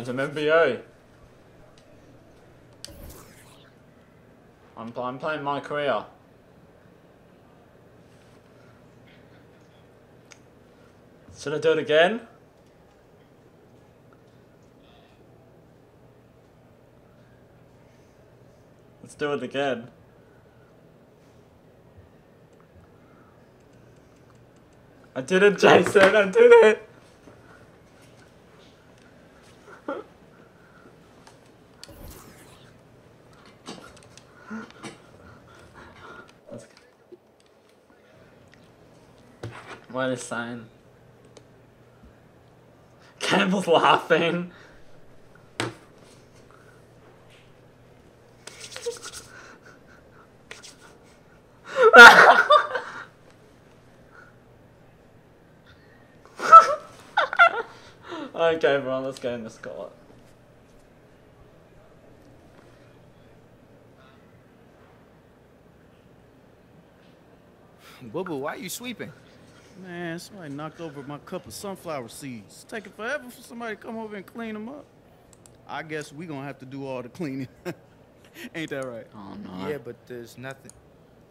Some NBA. I'm playing my career. Should I do it again? Let's do it again. I did it, Jason. I did it. What is sign? Campbell's laughing. Okay, bro, let's go in the squad. Boo-boo, why are you sweeping? Man, somebody knocked over my cup of sunflower seeds. It's taking forever for somebody to come over and clean them up. I guess we gonna have to do all the cleaning. Ain't that right? Oh, no. Yeah, but there's nothing...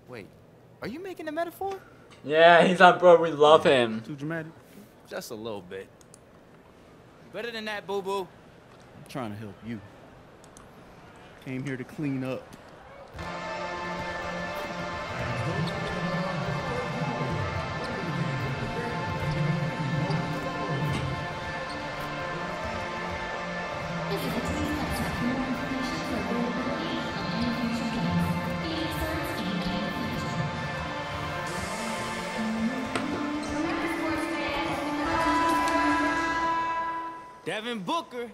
Wait, are you making a metaphor? Yeah, he's like, bro, we love him. Too dramatic? Just a little bit. Better than that, boo-boo. I'm trying to help you. Came here to clean up. Devin Booker.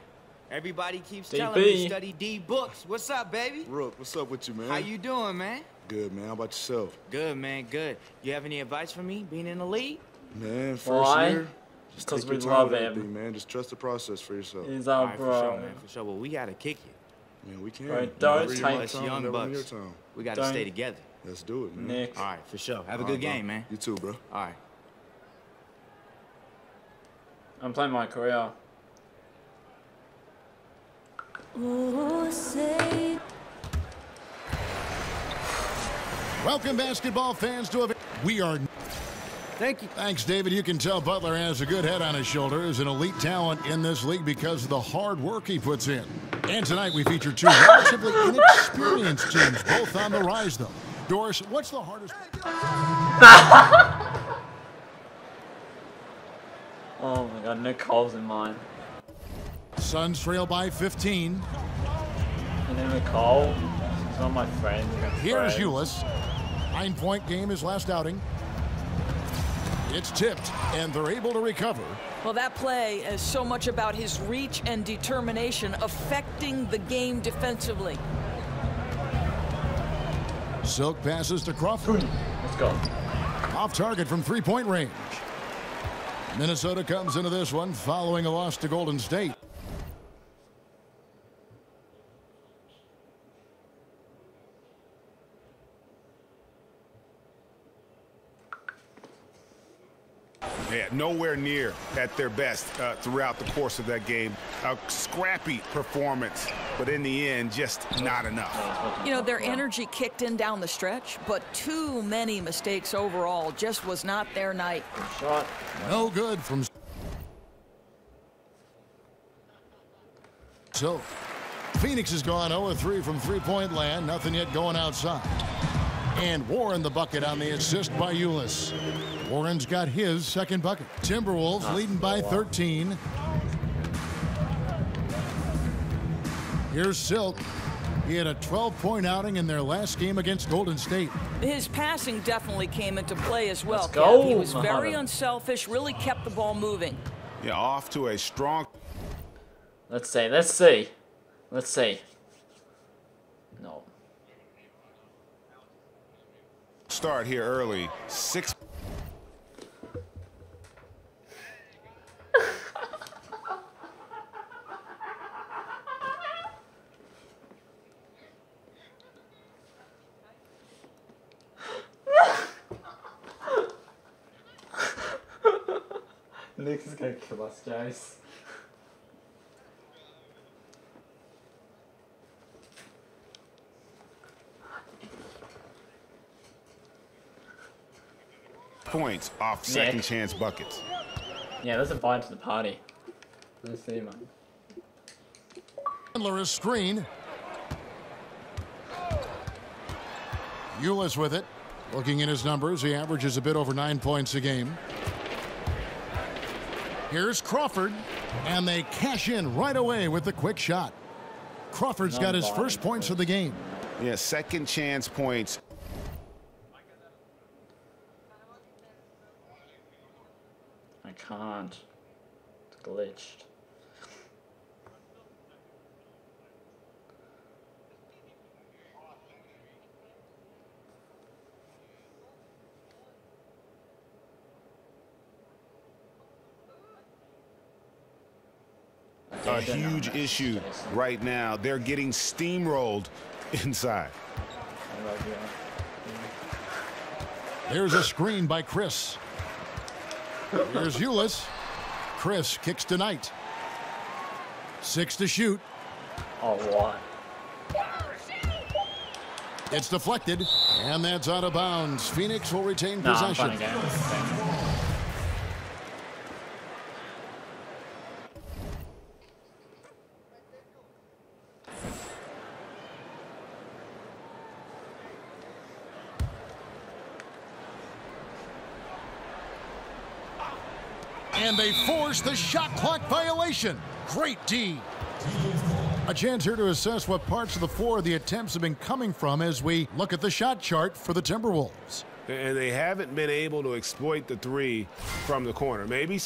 Everybody keeps DB. telling me study D books. What's up, baby? Rook, what's up with you, man? How you doing, man? Good, man. How about yourself? Good, man, good. You have any advice for me being in the league? Man, first Why? year, just Because take we your time love with him. everything, man. Just trust the process for yourself. He's All our right, bro. for sure, man, for sure. Well, we gotta kick you. Man, we can. Right, don't Never take- my Us time, young never bucks. your time. We gotta Don't- stay together. Let's do it, man. Nick. All right, for sure. Have a All good right, bro. game, man. You too, bro. All right. I'm playing my career. Welcome, basketball fans, to a... We are... Thank you. Thanks, David. You can tell Butler has a good head on his shoulders, an elite talent in this league because of the hard work he puts in. And tonight we feature two relatively inexperienced teams, both on the rise, though. Doris, what's the hardest... Oh my god, Nick Cole's in mine. Suns trail by 15. You know Nicole? She's one of my friends. Here's Ulis. 9-point game his last outing. It's tipped, and they're able to recover. Well, that play is so much about his reach and determination affecting the game defensively. Silk passes to Crawford. Let's go. Off target from three-point range. Minnesota comes into this one following a loss to Golden State. Yeah, nowhere near at their best throughout the course of that game. A scrappy performance, but in the end, just not enough. You know, their energy kicked in down the stretch, but too many mistakes overall. Just was not their night. Shot. No good from... So, Phoenix has gone 0-3 from three-point land. Nothing yet going outside. And Warren the bucket on the assist by Ulis. Warren's got his second bucket. Timberwolves leading by 13. Here's Silk. He had a 12-point outing in their last game against Golden State. His passing definitely came into play as well. Let's go, Kev. He was very Muhammad. unselfish, really kept the ball moving. Yeah, off to a strong... Let's see. Let's see. Let's see. No. start here early. 6. Nick's is gonna kill us, guys. points off second chance buckets. Yeah, let's invite to the party. Let's see, man. Chandler is screen. Euless with it. Looking at his numbers, he averages a bit over 9 points a game. Here's Crawford, and they cash in right away with the quick shot. Crawford's got his first points of the game. Yeah, second chance points. I can't. It's glitched. A huge issue right now. They're getting steamrolled inside. There's a screen by Chris. Here's Euless. Chris kicks to Knight. 6 to shoot. Oh, what? It's deflected, and that's out of bounds. Phoenix will retain No, possession. I'm fine again. And they force the shot clock violation. Great D. A chance here to assess what parts of the floor the attempts have been coming from as we look at the shot chart for the Timberwolves. And they haven't been able to exploit the three from the corner. Maybe.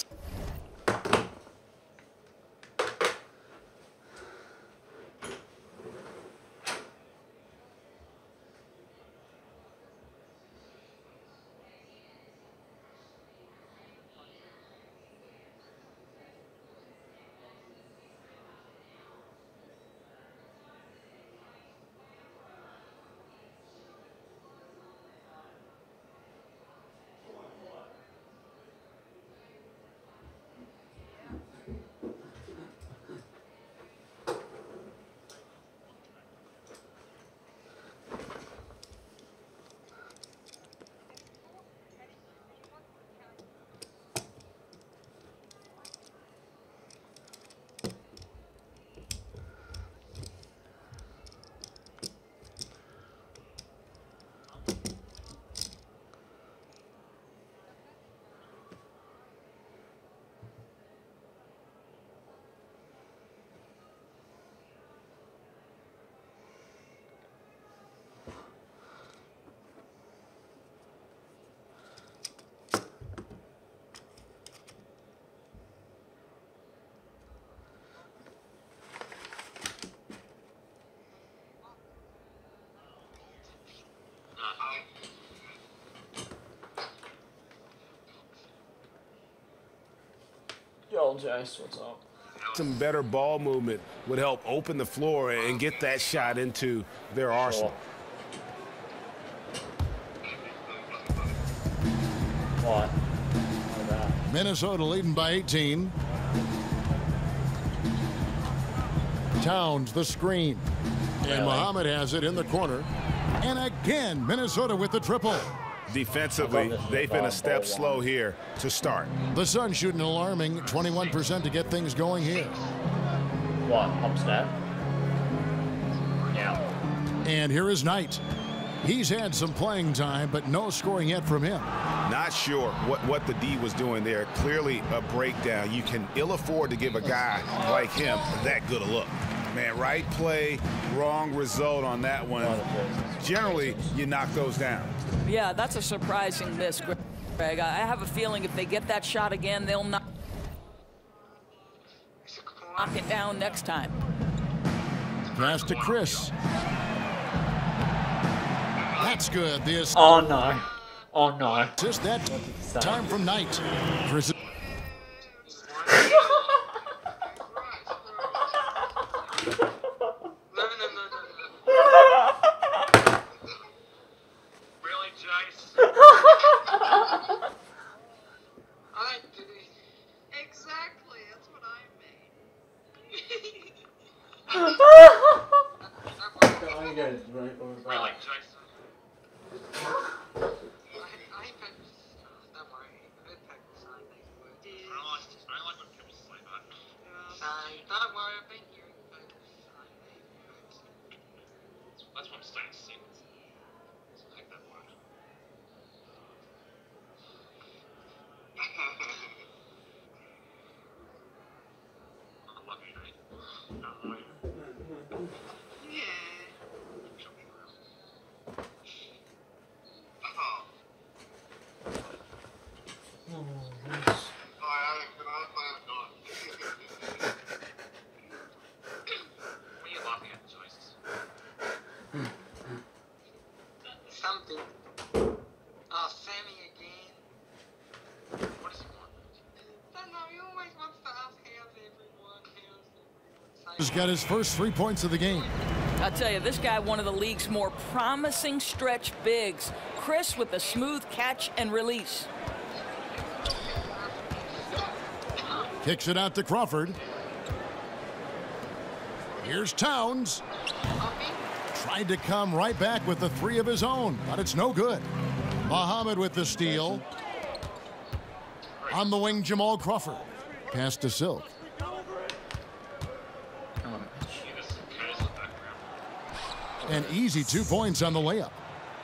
Yo, Jace, what's up? Some better ball movement would help open the floor and get that shot into their arsenal. What? Minnesota leading by 18. Towns the screen. And Muhammad has it in the corner. And again, Minnesota with the triple. Defensively, they've been a step slow here to start. The Suns shooting an alarming 21% to get things going here. What? Up step? Yeah. And here is Knight. He's had some playing time, but no scoring yet from him. Not sure what the D was doing there. Clearly a breakdown. You can ill afford to give a guy like him that good a look. Man, right play, wrong result on that one. Generally, you knock those down. Yeah, that's a surprising miss, Greg. I have a feeling if they get that shot again, they'll knock it down next time. Pass to Chris. That's good. This. Oh no. Oh no. Just that time from Knight. Chris. Exactly, that's what I mean. worry, I've been here. That's what I'm starting to see. It's like that one. I love you, right? Yeah. Show me around. What are you laughing at, Joyce? Something. Sammy again. What does he want? I don't know, he always wants to ask how's everyone. He's got his first 3 points of the game. I'll tell you, this guy, one of the league's more promising stretch bigs. Chris with a smooth catch and release. Kicks it out to Crawford. Here's Towns. Tried to come right back with the 3 of his own, but it's no good. Muhammad with the steal. On the wing, Jamal Crawford. Pass to Silk. An easy 2 points on the layup.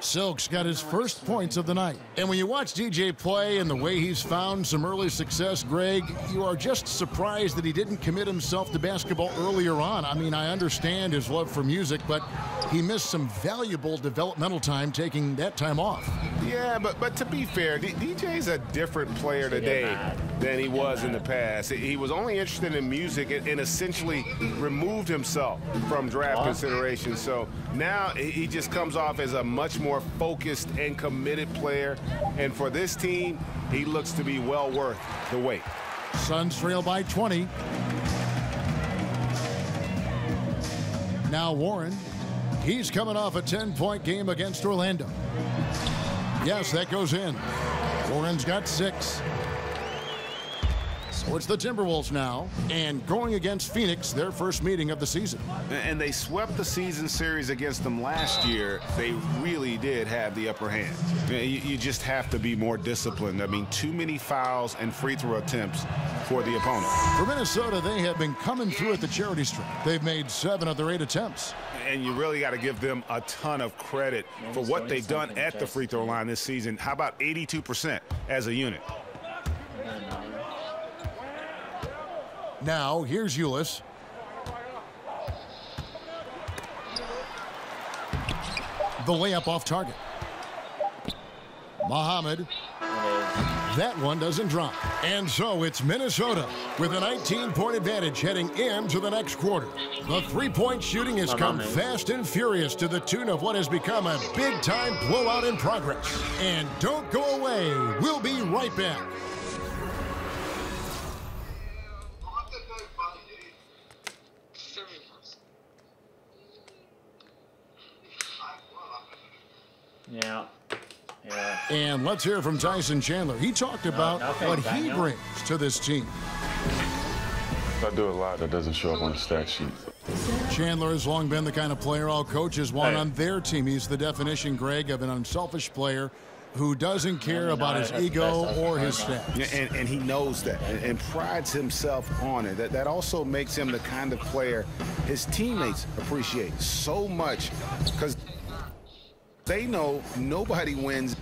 Silk's got his first points of the night. And when you watch DJ play and the way he's found some early success, Greg, you are just surprised that he didn't commit himself to basketball earlier on. I mean, I understand his love for music, but he missed some valuable developmental time taking that time off. Yeah, but to be fair, DJ's a different player today than he was in the past. He was only interested in music and essentially removed himself from draft consideration. So now he just comes off as a much more focused and committed player. And for this team, he looks to be well worth the wait. Suns trail by 20. Now Warren. He's coming off a 10-point game against Orlando. Yes, that goes in. Warren's got 6. So it's the Timberwolves now, and going against Phoenix, their first meeting of the season. And they swept the season series against them last year. They really did have the upper hand. You just have to be more disciplined. I mean, too many fouls and free throw attempts for the opponent. For Minnesota, they have been coming through at the charity stripe. They've made 7 of their 8 attempts. And you really got to give them a ton of credit for what they've done at the free throw line this season. How about 82% as a unit? Now, here's Ulis. The layup off target. Muhammad. That one doesn't drop. And so it's Minnesota with a 19-point advantage heading into the next quarter. The three-point shooting has come fast and furious to the tune of what has become a big-time blowout in progress. And don't go away. We'll be right back. Yeah. Yeah. And let's hear from Tyson Chandler. He talked about what he brings to this team. I do a lot that doesn't show up on the stat sheet. Chandler has long been the kind of player all coaches want on their team. He's the definition, Greg, of an unselfish player who doesn't care about his ego or his stats. Yeah, and he knows that and prides himself on it. That also makes him the kind of player his teammates appreciate so much because they know nobody wins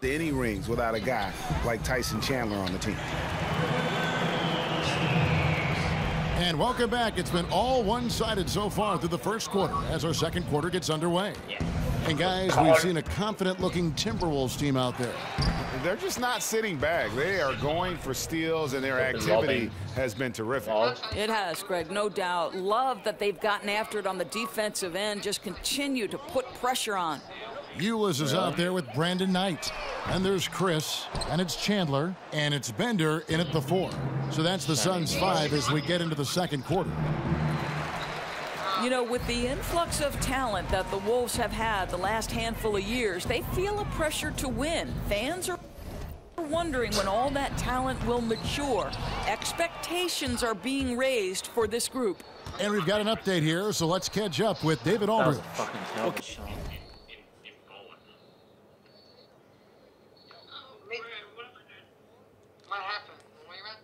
any rings without a guy like Tyson Chandler on the team. And welcome back. It's been all one-sided so far through the first quarter as our second quarter gets underway. And guys, we've seen a confident-looking Timberwolves team out there. They're just not sitting back. They are going for steals, and their activity has been terrific. It has, Greg, no doubt. Love that they've gotten after it on the defensive end. Just continue to put pressure on. Ulis is out there with Brandon Knight. And there's Chris, and it's Chandler, and it's Bender in at the 4. So that's the Suns' 5 as we get into the second quarter. You know, with the influx of talent that the Wolves have had the last handful of years, they feel a pressure to win. Fans are wondering when all that talent will mature. Expectations are being raised for this group. And we've got an update here, so let's catch up with David Aldridge. What happened? Where you at?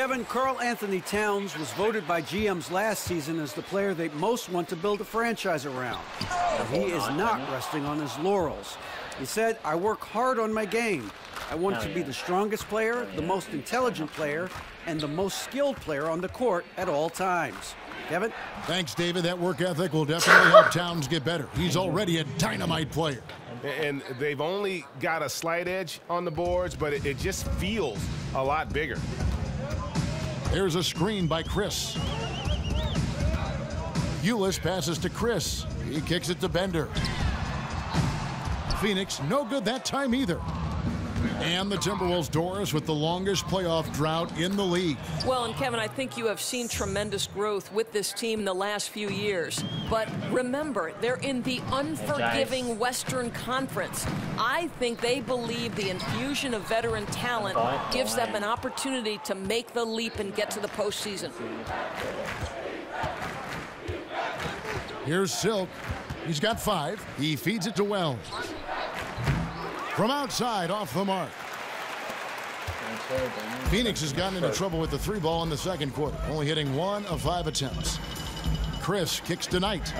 Kevin, Karl Anthony Towns was voted by GMs last season as the player they most want to build a franchise around. But he is not resting on his laurels. He said, "I work hard on my game. I want to be the strongest player, the most intelligent player, and the most skilled player on the court at all times." Kevin? Thanks, David. That work ethic will definitely help Towns get better. He's already a dynamite player. And they've only got a slight edge on the boards, but it just feels a lot bigger. Here's a screen by Chris. Ulis passes to Chris. He kicks it to Bender. Phoenix, no good that time either. And the Timberwolves, Doris, with the longest playoff drought in the league. Well, and Kevin, I think you have seen tremendous growth with this team in the last few years. But remember, they're in the unforgiving Western Conference. I think they believe the infusion of veteran talent gives them an opportunity to make the leap and get to the postseason. Here's Silk. He's got 5. He feeds it to Wells. From outside, off the mark. Phoenix has gotten into trouble with the 3 ball in the second quarter, only hitting 1 of 5 attempts. Chris kicks to Knight.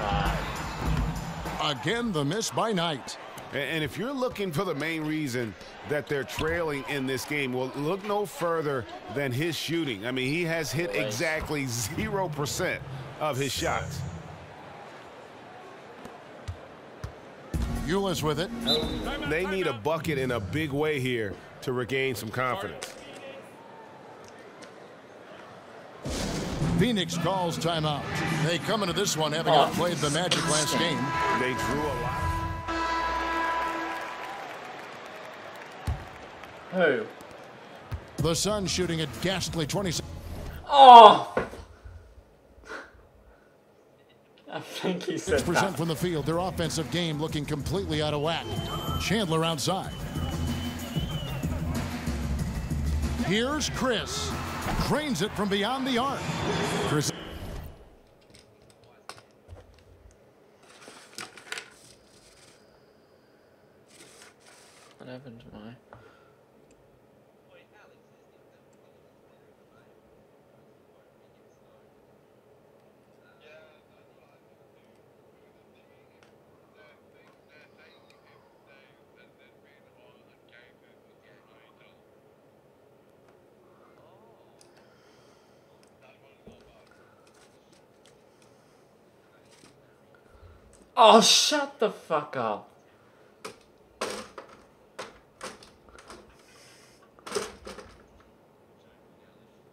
Again, the miss by Knight. And if you're looking for the main reason that they're trailing in this game, well, look no further than his shooting. I mean, he has hit exactly 0% of his shots. Ulis with it. They need a bucket in a big way here to regain some confidence. Phoenix calls timeout. They come into this one having outplayed the Magic last game. They drew a lot. Who? The Suns shooting at ghastly 27. Oh! I think he said 6% that. from the field. Their offensive game looking completely out of whack. Chandler outside. Here's Chris. Cranes it from beyond the arc. Chris. What happened to my... Oh, shut the fuck up.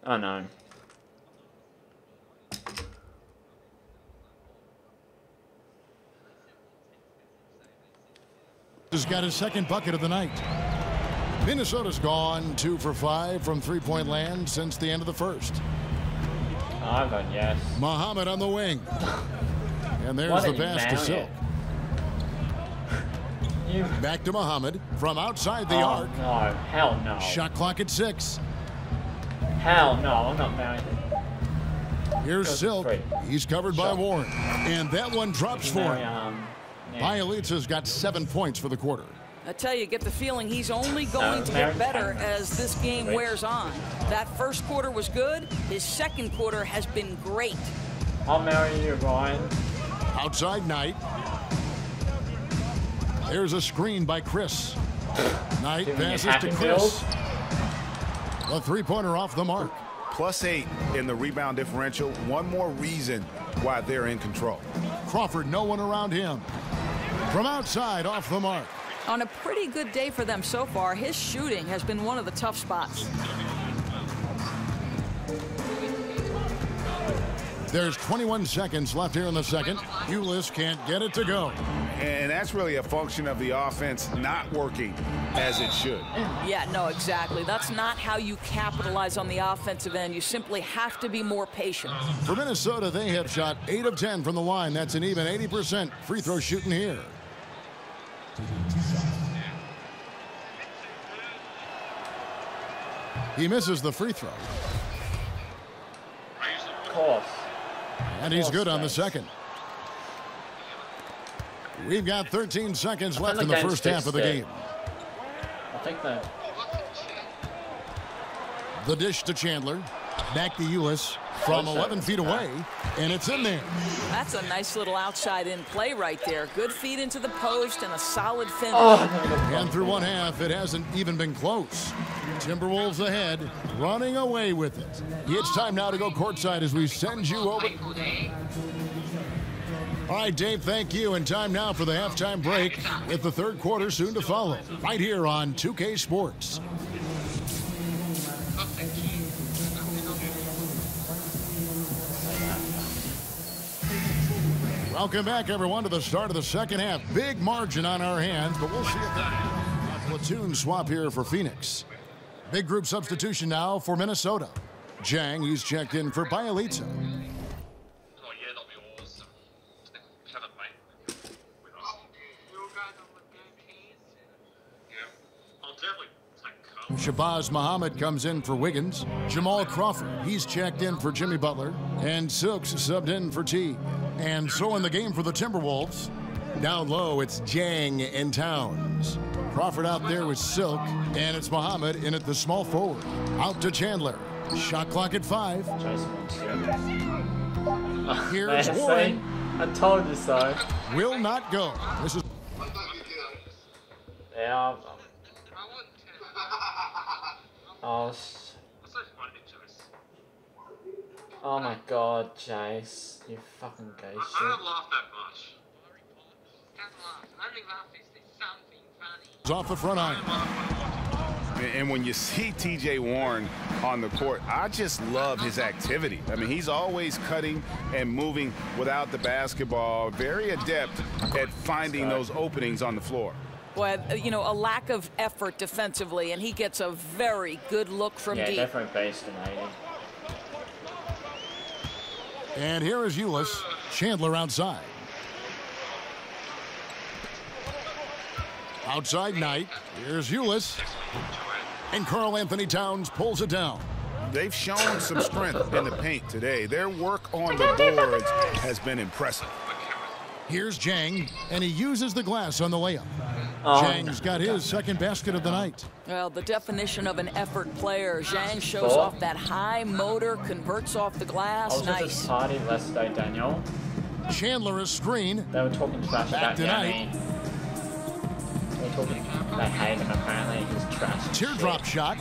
Oh no. Has got his second bucket of the night. Minnesota's gone 2 for 5 from three-point land since the end of the first. Oh, I'm going yes. Muhammad on the wing. And there's the pass to Silk. Back to Muhammad from outside the arc. No, hell no. Shot clock at 6. Hell no, I'm not married. Here's Silk. He's covered by Warren. And that one drops for him. Bielitsa's got 7 points for the quarter. I tell you, get the feeling he's only going to get better as this game wears on. That first quarter was good. His second quarter has been great. I'll marry you, Ryan. Outside Knight. There's a screen by Chris. Knight passes to Chris. A three-pointer off the mark. +8 in the rebound differential. One more reason why they're in control. Crawford, no one around him. From outside, off the mark. On a pretty good day for them so far, his shooting has been one of the tough spots. There's 21 seconds left here in the second. Ulis can't get it to go. And that's really a function of the offense not working as it should. Yeah, no, exactly. That's not how you capitalize on the offensive end. You simply have to be more patient. For Minnesota, they have shot 8 of 10 from the line. That's an even 80% free throw shooting here. He misses the free throw. Of course. And he's good on the second. We've got 13 seconds left in the first half of the game. I think that. The dish to Chandler. Back to Ulis from 11 feet away, and it's in there. That's a nice little outside-in play right there. Good feed into the post and a solid finish. And through one half, it hasn't even been close. Timberwolves ahead, running away with it. It's time now to go courtside as we send you over. All right, Dave, thank you. And time now for the halftime break with the third quarter soon to follow. Right here on 2K Sports. Welcome back, everyone, to the start of the second half. Big margin on our hands, but we'll see a platoon swap here for Phoenix. Big group substitution now for Minnesota. Jang, he's checked in for Bielitsa. Oh yeah, that'll be awesome. Have it, mate. With us. You guys on the game keys? Yeah. I'll definitely take Carl. Shabazz Muhammad comes in for Wiggins. Jamal Crawford, he's checked in for Jimmy Butler. And Silks subbed in for T. And so in the game for the Timberwolves, down low, it's Jang and Towns. Crawford out there with Silk, and it's Muhammad in at the small forward. Out to Chandler. Shot clock at 5. Here's Warren. I told you so. Will not go. This is. Yeah. Oh, oh my God, Jace, you fucking gay I shit. don't laugh that much. Can't laugh. Only laugh if there's something funny. It's off the front iron. And when you see TJ Warren on the court, I just love his activity. I mean, he's always cutting and moving without the basketball. Very adept at finding those openings on the floor. Well, you know, a lack of effort defensively, and he gets a very good look from deep. Yeah, definitely based in 80. And here is Ulis. Chandler outside. Outside Knight. Here's Ulis. And Karl Anthony Towns pulls it down. They've shown some strength in the paint today. Their work on the boards has been impressive. Here's Jang, and he uses the glass on the layup. Zhang's got his second basket of the night. Well, the definition of an effort player. Zhang shows off that high motor, converts off the glass. Nice. Party yesterday, Daniel. Chandler a screen. They were talking trash Back about tonight. Yanni. They hate him apparently. He's trash. Teardrop shot.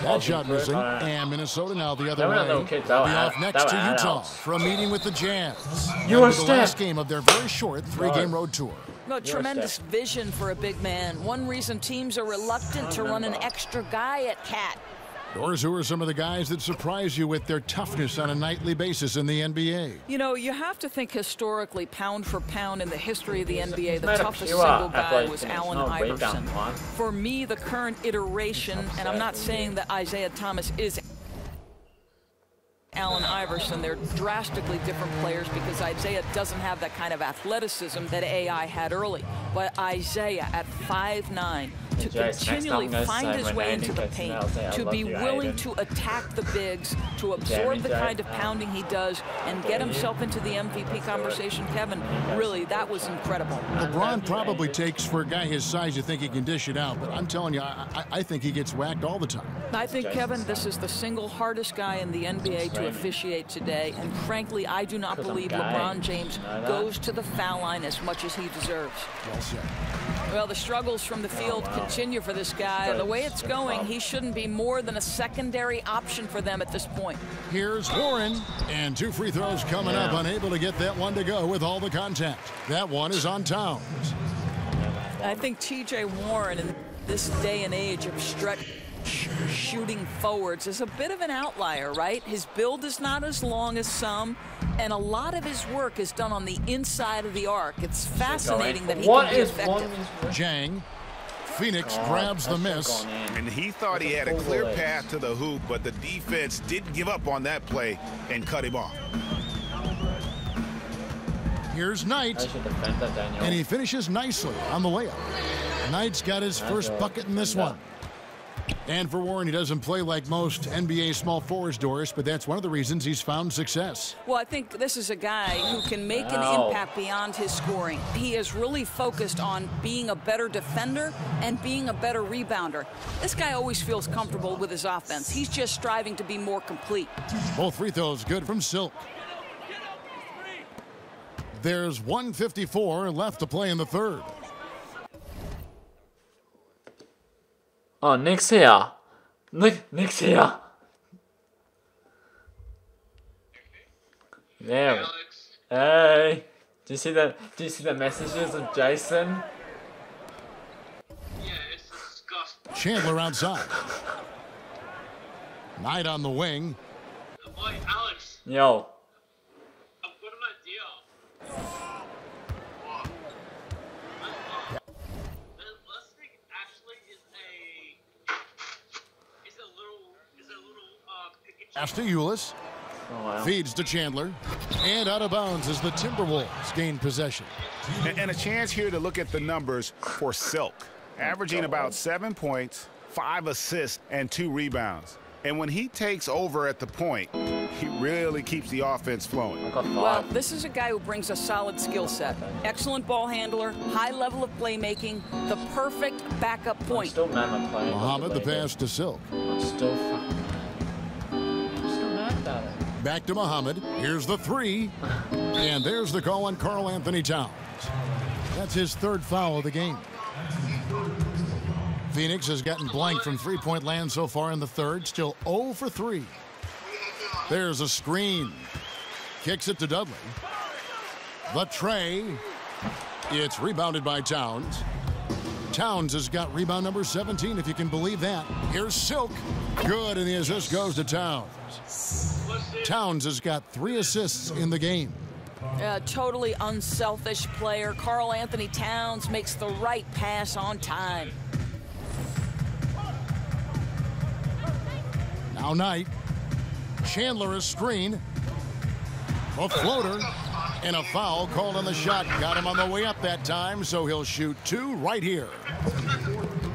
That shot missing. And Minnesota now the other They were way. not little kids. They They'll were be off next to adults. Utah for a meeting with the Jazz. You And are the last step. game of their very short 3-game road tour. Well, tremendous vision for a big man. One reason teams are reluctant to run an extra guy at Cat. Yours, who are some of the guys that surprise you with their toughness on a nightly basis in the NBA? You know, you have to think historically, pound for pound in the history of the NBA, the made a toughest pure single guy athletic was finish, Allen not a Iverson. rebound one. For me, the current iteration, and I'm not saying that Isaiah Thomas is Allen Iverson, they're drastically different players because Isaiah doesn't have that kind of athleticism that AI had early. But Isaiah at 5'9", to continually find his way into the paint, to be willing to attack the bigs, to absorb the kind of pounding he does, and get himself into the MVP conversation, Kevin, really, that was incredible. LeBron probably takes, for a guy his size, you think he can dish it out, but I'm telling you, I think he gets whacked all the time. I think, Kevin, this is the single hardest guy in the NBA to officiate today, and frankly, I do not believe LeBron James goes to the foul line as much as he deserves. Well said. Well, the struggles from the field continue for this guy. The way it's going, he shouldn't be more than a secondary option for them at this point. Here's Warren, and 2 free throws coming up, unable to get that one to go with all the contact. That one is on Towns. I think TJ Warren in this day and age of stretch shooting forwards is a bit of an outlier, right? His build is not as long as some, and a lot of his work is done on the inside of the arc. It's fascinating that he can be effective. Jang. Phoenix grabs the miss. And he thought he had a clear path to the hoop, but the defense didn't give up on that play and cut him off. Here's Knight, and he finishes nicely on the layup. Knight's got his first bucket in this one. And for Warren, he doesn't play like most NBA small forwards, Doris, but that's one of the reasons he's found success. Well, I think this is a guy who can make an impact beyond his scoring. He is really focused on being a better defender and being a better rebounder. This guy always feels comfortable with his offense. He's just striving to be more complete. Both free throws good from Silk. There's 1:54 left to play in the third. Oh, Nick's here. Nick's here. There. Hey. Do you see the messages of Jason? Yeah, it's disgusting. Chandler outside. Knight on the wing. Boy, Alex, Yo. I've got an idea. This thing actually is a little pick Pass to Ulis. Oh, wow. Feeds to Chandler. And out of bounds as the Timberwolves gain possession. And a chance here to look at the numbers for Silk. Averaging about 7 points, 5 assists, and 2 rebounds. And when he takes over at the point, he really keeps the offense flowing. Well, this is a guy who brings a solid skill set. Excellent ball handler, high level of playmaking, the perfect backup point. Still mad I'm playing. Muhammad the pass to Silk. I'm still mad about it. Back to Muhammad. Here's the three. And there's the call on Karl Anthony Towns. That's his third foul of the game. Phoenix has gotten blank from three-point land so far in the third. Still 0 for 3. There's a screen. Kicks it to Dudley. The tray. It's rebounded by Towns. Towns has got rebound number 17, if you can believe that. Here's Silk. Good, and the assist goes to Towns. Towns has got 3 assists in the game. A totally unselfish player. Karl Anthony Towns makes the right pass on time. Now Knight. Chandler is screen. A floater. And a foul called on the shot. Got him on the way up that time, so he'll shoot 2 right here.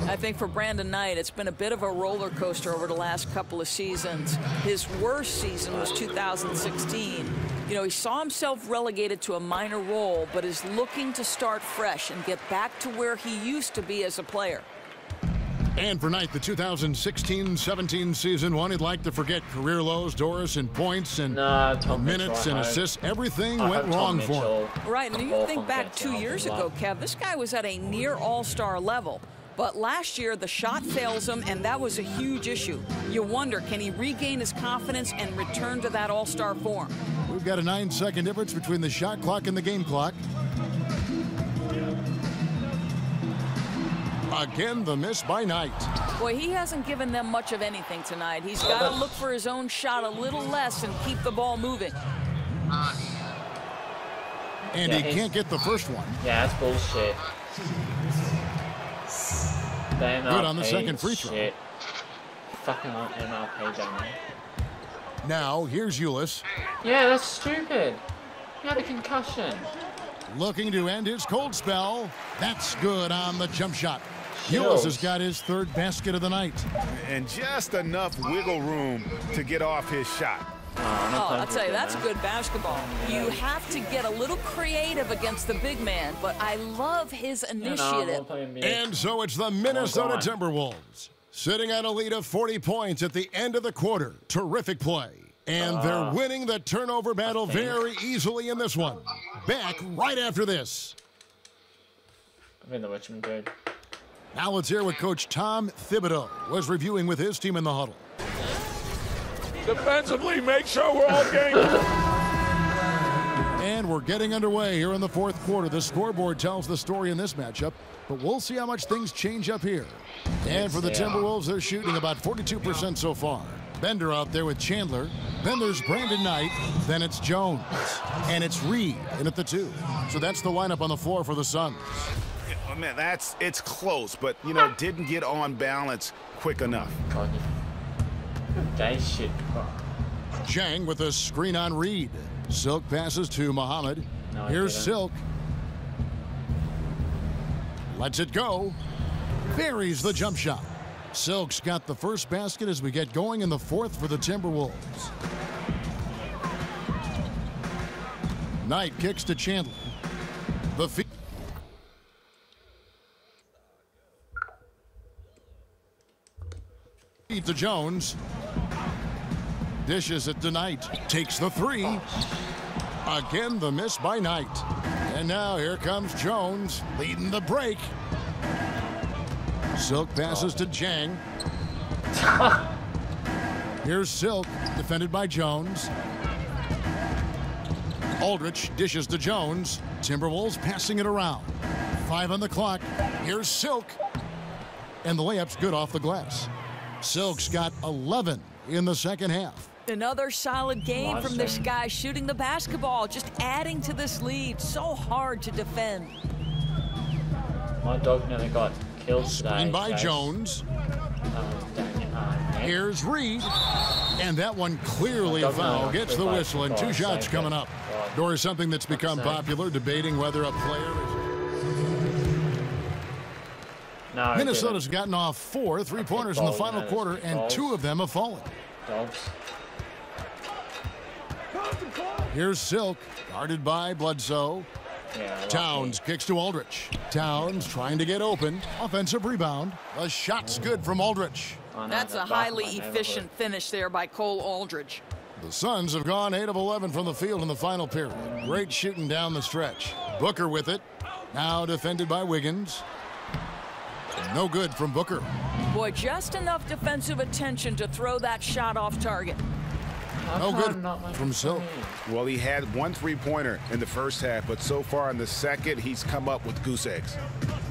I think for Brandon Knight, it's been a bit of a roller coaster over the last couple of seasons. His worst season was 2016. You know, he saw himself relegated to a minor role, but is looking to start fresh and get back to where he used to be as a player. And for Knight, the 2016-17 season, one he'd like to forget career lows, Doris, and points and minutes and assists. Everything went wrong for him. Right, and you think back 2 years ago, Kev, this guy was at a near all-star level. But last year, the shot fails him, and that was a huge issue. You wonder, can he regain his confidence and return to that all-star form? We've got a 9-second difference between the shot clock and the game clock. Again, the miss by Knight. Boy, he hasn't given them much of anything tonight. He's got to look for his own shot a little less and keep the ball moving. And he can't get the first one. Yeah, that's bullshit. Good on the second free throw. Shit. Fucking MLP down there. Now, here's Ulis. Yeah, that's stupid. He had a concussion. Looking to end his cold spell. That's good on the jump shot. Ulis has got his third basket of the night. And just enough wiggle room to get off his shot. Oh, I'll tell you, that's good basketball. You have to get a little creative against the big man, but I love his initiative. And so it's the Minnesota Timberwolves sitting at a lead of 40 points at the end of the quarter. Terrific play. And they're winning the turnover battle very easily in this one. Back right after this. I'm in the Richmond good. Now let's hear what Coach Tom Thibodeau was reviewing with his team in the huddle. Defensively, make sure we're all getting. And we're getting underway here in the fourth quarter. The scoreboard tells the story in this matchup, but we'll see how much things change up here. And for the Timberwolves, they're shooting about 42% so far. Bender out there with Chandler. Then there's Brandon Knight. Then it's Jones. And it's Reed in at the 2. So that's the lineup on the floor for the Suns. Oh, man, it's close, but, didn't get on balance quick enough. Gay shit. Chang with a screen on Reed. Silk passes to Muhammad. No, here's Silk. Lets it go. Buries the jump shot. Silk's got the first basket as we get going in the fourth for the Timberwolves. Knight kicks to Chandler. The feed to Jones. Dishes it to Knight. Takes the three. Again, the miss by Knight. And now here comes Jones leading the break. Silk passes to Jang. Here's Silk, defended by Jones. Aldrich dishes to Jones. Timberwolves passing it around. 5 on the clock. Here's Silk. And the layup's good off the glass. Silk's got 11 in the second half. Another solid game from this guy shooting the basketball, just adding to this lead. So hard to defend. My dog nearly got killed today. Screen by guys. Jones. Here's Reed. And that one clearly a foul. Gets the whistle and 2 shots coming up. Or something that's become popular, debating whether a player is... Minnesota's gotten off 4 3-pointers in the final quarter, and 2 of them have fallen. Dogs. Here's Silk, guarded by Bledsoe. Towns kicks to Aldrich. Towns trying to get open. Offensive rebound. The shot's good from Aldrich. That's a highly efficient finish there by Cole Aldridge. The Suns have gone 8 of 11 from the field in the final period. Great shooting down the stretch. Booker with it. Now defended by Wiggins. No good from Booker. Boy, just enough defensive attention to throw that shot off target. No good from Silk. Well, he had 1 3-pointer in the first half, but so far in the second, he's come up with goose eggs.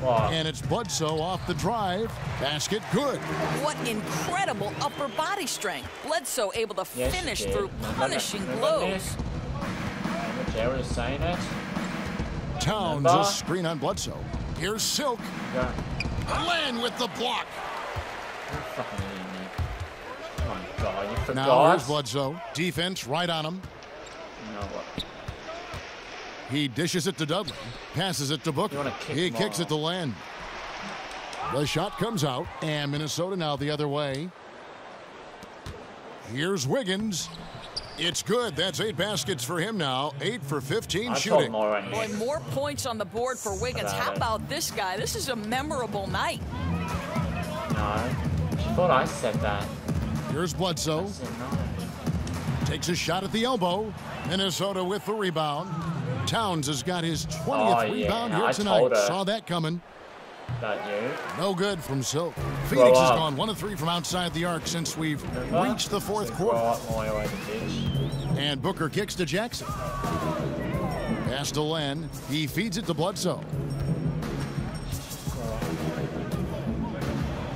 And it's Bledsoe off the drive. Basket good. What incredible upper body strength. Bledsoe able to finish through punishing blows. Jared is saying it. Towns a screen on Bledsoe. Here's Silk. Len with the block. Oh my God, you forgot. Now here's Bledsoe. Defense right on him. You know what? He dishes it to Dudley. Passes it to Booker. He kicks it to Len. The shot comes out, and Minnesota now the other way. Here's Wiggins. It's good. That's 8 baskets for him now. 8 for 15 shooting. Boy, more points on the board for Wiggins. How about this guy? This is a memorable night. No, she thought I said that. Here's Bledsoe. Takes a shot at the elbow. Minnesota with the rebound. Towns has got his 20th rebound here tonight. Saw that coming. That you. No good from Silk. Phoenix has gone 1 of 3 from outside the arc since we've reached the fourth quarter. And Booker kicks to Jackson. Pass to Len. He feeds it to Bledsoe.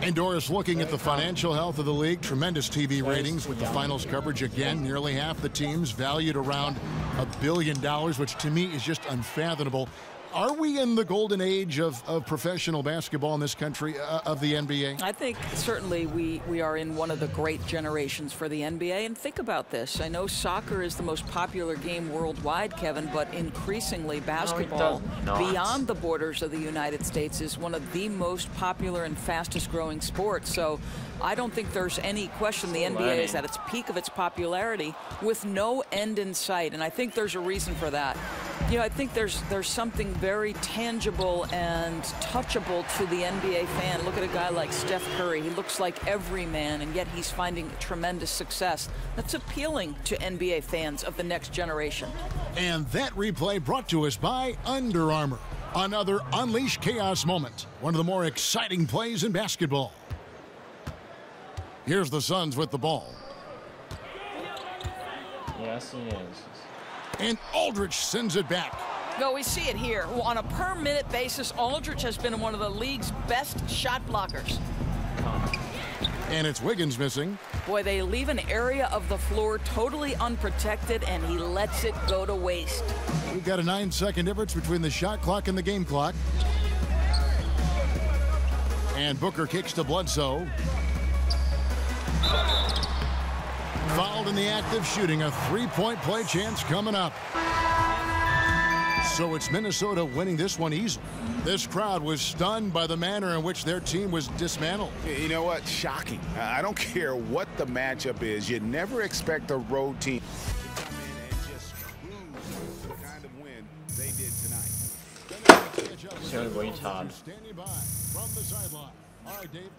And Doris looking at the financial health of the league. Tremendous TV ratings with the finals coverage again. Nearly half the teams valued around $1 billion, which to me is just unfathomable. Are we in the golden age of professional basketball in this country, of the NBA? I think certainly we are in one of the great generations for the NBA. And think about this. I know soccer is the most popular game worldwide, Kevin, but increasingly basketball beyond the borders of the United States is one of the most popular and fastest growing sports. So I don't think there's any question the NBA is at its peak of its popularity with no end in sight. And I think there's a reason for that. You know, I think there's something very tangible and touchable to the NBA fan. Look at a guy like Steph Curry. He looks like every man, and yet he's finding tremendous success. That's appealing to NBA fans of the next generation. And that replay brought to us by Under Armour. Another Unleash Chaos moment. One of the more exciting plays in basketball. Here's the Suns with the ball. Yes, he is. And Aldrich sends it back. No, we see it here. Well, on a per-minute basis, Aldrich has been one of the league's best shot blockers. And it's Wiggins missing. Boy, they leave an area of the floor totally unprotected, and he lets it go to waste. We've got a 9-second difference between the shot clock and the game clock. And Booker kicks to Bledsoe. Fouled in the act of shooting. A 3-point play chance coming up. So it's Minnesota winning this one easily. This crowd was stunned by the manner in which their team was dismantled. You know what? Shocking. I don't care what the matchup is. You never expect a road team to come in and just cruise the kind of win they did tonight. So retard. Standing by from the sideline. All right, Dave.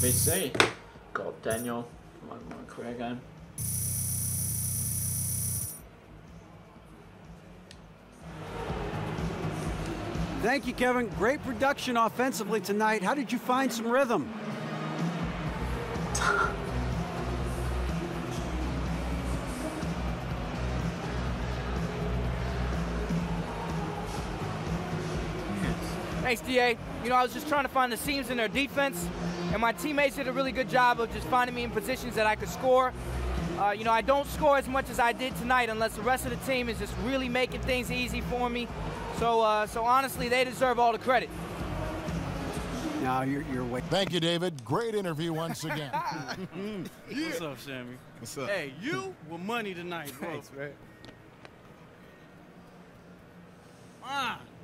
BC. Got Daniel. My career game. Thank you, Kevin. Great production offensively tonight. How did you find some rhythm? Thanks, DA. You know, I was just trying to find the seams in their defense, and my teammates did a really good job of just finding me in positions that I could score. You know, I don't score as much as I did tonight unless the rest of the team is just really making things easy for me. So, so honestly, they deserve all the credit. Now you're way. Thank you, David. Great interview once again. What's up, Sammy? What's up? Hey, you were money tonight, bro. Thanks, man.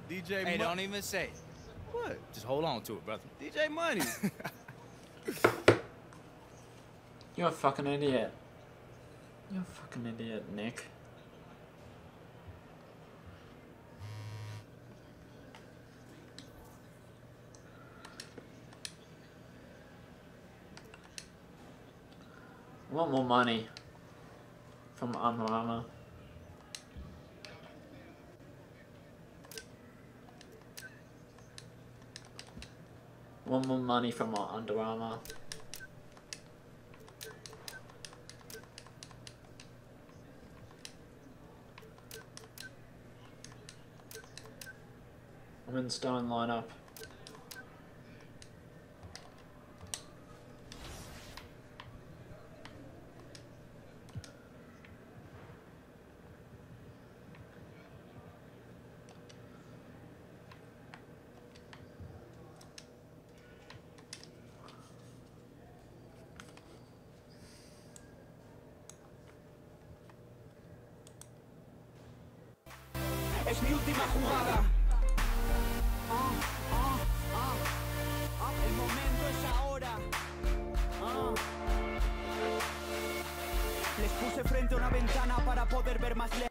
DJ Hey, don't even say it. What? Just hold on to it, brother. DJ Money. You're a fucking idiot. You're a fucking idiot, Nick. I want more money from Under Armour. I want more money from Under Armour. I'm in the starting lineup. Es mi última jugada. El momento es ahora. Les puse frente a una ventana para poder ver más lejos.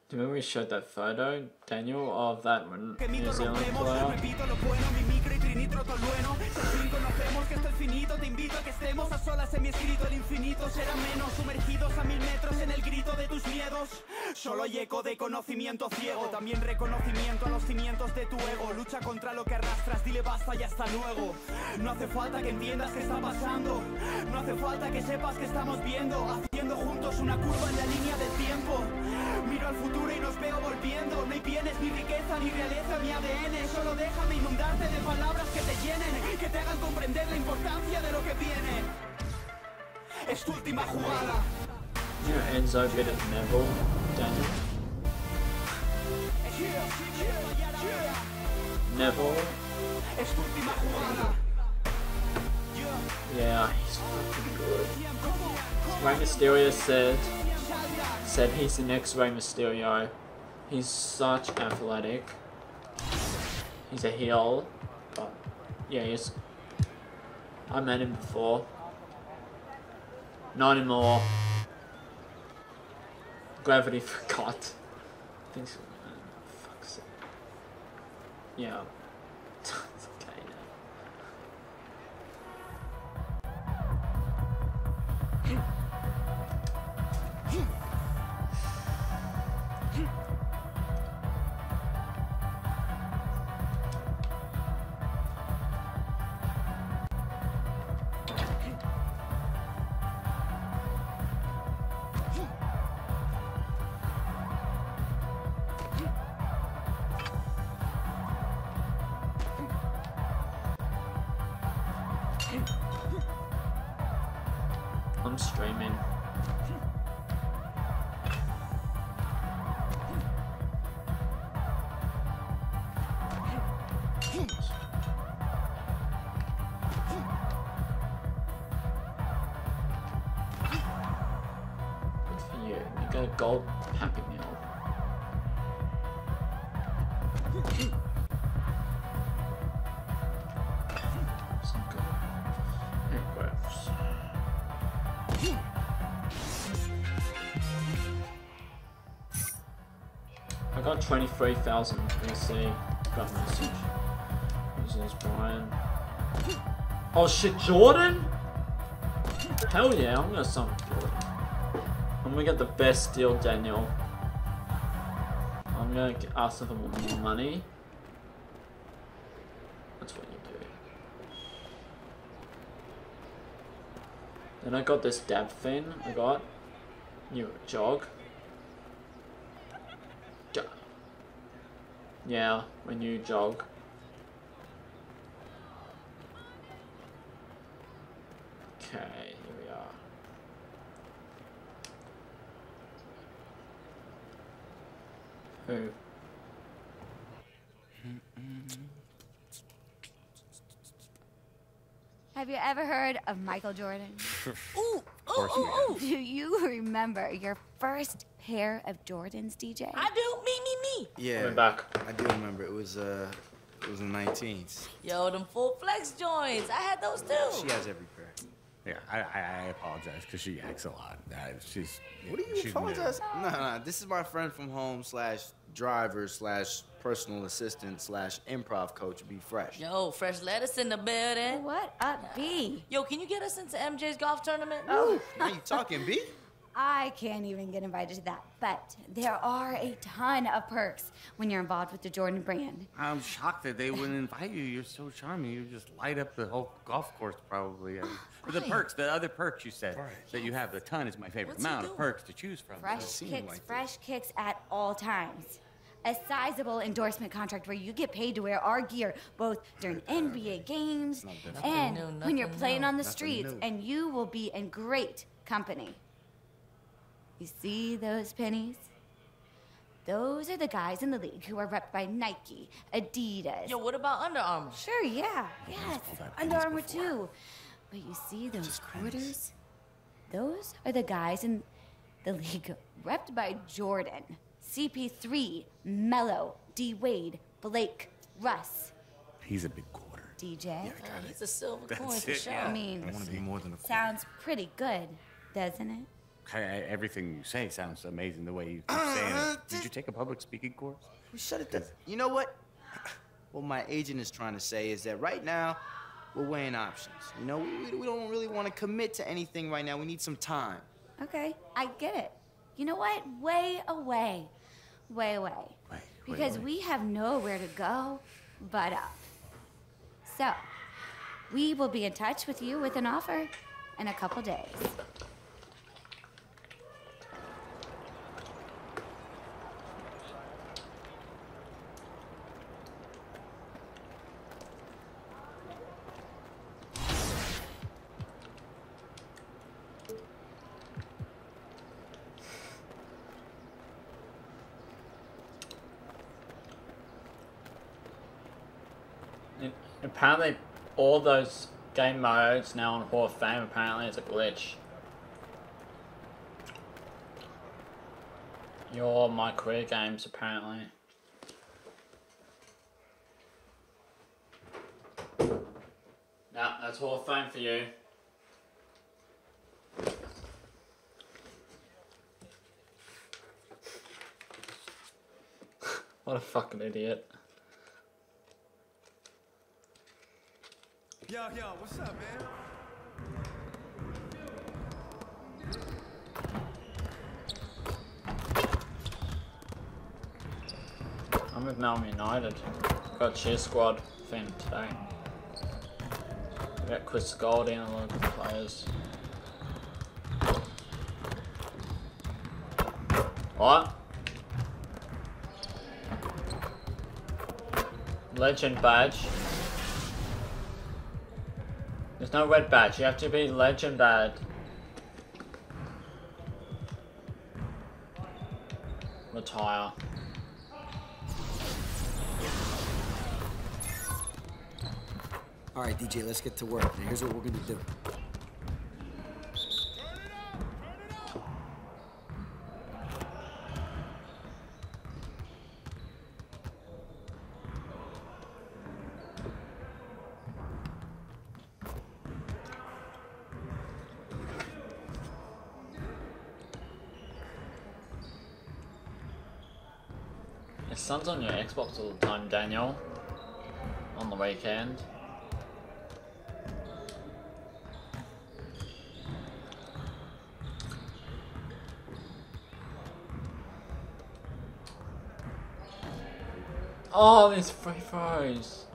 Do you remember we showed that photo, Daniel, of that New Zealand player? Conocemos que esto es finito, te invito a que estemos a solas en mi escrito. El infinito será menos, sumergidos a 1000 metros en el grito de tus miedos. Solo hay eco de conocimiento ciego, también reconocimiento a los cimientos de tu ego. Lucha contra lo que arrastras, dile basta y hasta luego. No hace falta que entiendas qué está pasando, no hace falta que sepas que estamos viendo, haciendo juntos una curva en la línea del tiempo. Miro al futuro y nos veo volviendo. No hay bienes, ni riqueza, ni realeza, ni ADN. Solo déjame inundarte de palabras que te llenen, que te hagan comprender la importancia de lo que viene. Es tu última jugada. You know Enzo bit of Neville, Daniel? Neville? Es tu última jugada. Yeah, he's fucking good. Rey Mysterio said he's the next Rey Mysterio. He's such athletic. He's a heel, but yeah, I met him before. Not anymore. Gravity forgot. Thanks. Fuck's sake. Yeah. It's okay now. I'm streaming. Good for you. You got a gold Happy Meal. Some good. It works. I got 23,000 BC. Got a message. Who's this, Brian? Oh shit, Jordan? Hell yeah, I'm gonna summon Jordan. I'm gonna get the best deal, Daniel. I'm gonna ask for more money. That's what you do. Then I got this dab fin. I got new jog. Yeah, when you jog. Okay, here we are. Who? Have you ever heard of Michael Jordan? Ooh, Do you remember your first pair of Jordans, DJ? I do. Me. Yeah, Coming back. I do remember. It was the 19s. Yo, them full flex joints. I had those too. She has every pair. Yeah, I apologize because she acts a lot. She's. What do you apologize? No. This is my friend from home / driver / personal assistant / improv coach, B Fresh. Yo, fresh lettuce in the building. What up, B? Yo, can you get us into MJ's golf tournament? Oh, Are you talking, B? I can't even get invited to that, but there are a ton of perks when you're involved with the Jordan brand. I'm shocked that they wouldn't invite you. You're so charming. You just light up the whole golf course, probably. Or the perks, the other perks you said that you have. A ton is my favorite amount of perks to choose from. Fresh kicks at all times. A sizable endorsement contract where you get paid to wear our gear both during NBA games and when you're playing on the streets, and you will be in great company. You see those pennies? Those are the guys in the league who are repped by Nike, Adidas. Yo, what about Under Armour? Sure, yeah. Yes, Under Armour too. But you see those quarters? Those are the guys in the league repped by Jordan, CP3, Melo, D. Wade, Blake, Russ. He's a big quarter. DJ? Yeah, he's a silver coin That's for it, sure. yeah. I mean, I want to be more than a quarter. sounds pretty good, doesn't it? Everything you say sounds amazing the way you keep saying it. Did you take a public speaking course? Shut it down. You know what? What my agent is trying to say is that right now, we're weighing options. You know, we don't really want to commit to anything right now. We need some time. Okay, I get it. You know what? Way away. Because we have nowhere to go but up. So, we will be in touch with you with an offer in a couple days. Apparently, all those game modes now on Hall of Fame apparently is a glitch. Your My Career games apparently. Nah, that's Hall of Fame for you. What a fucking idiot. Yo, what's up, man? I'm with Melbourne United. Got cheer squad fan today. We got Chris Goldie and a lot of good players. What? Legend badge. There's no red badge. You have to be legend badge. Retire. All right, DJ, let's get to work. Now, here's what we're gonna do. Your son's on your Xbox all the time, Daniel. On the weekend. Oh, these free throws.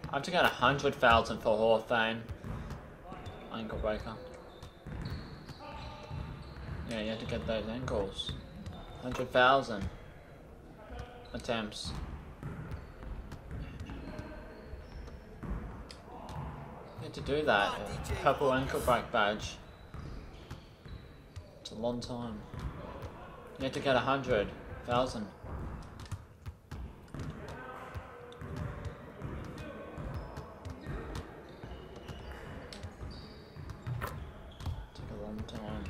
I have to get 100,000 for Hall of Fame. Ankle breaker. Yeah, you have to get those ankles. 100,000 attempts. You have to do that. Purple ankle break badge. It's a long time. You have to get 100,000. Took a long time.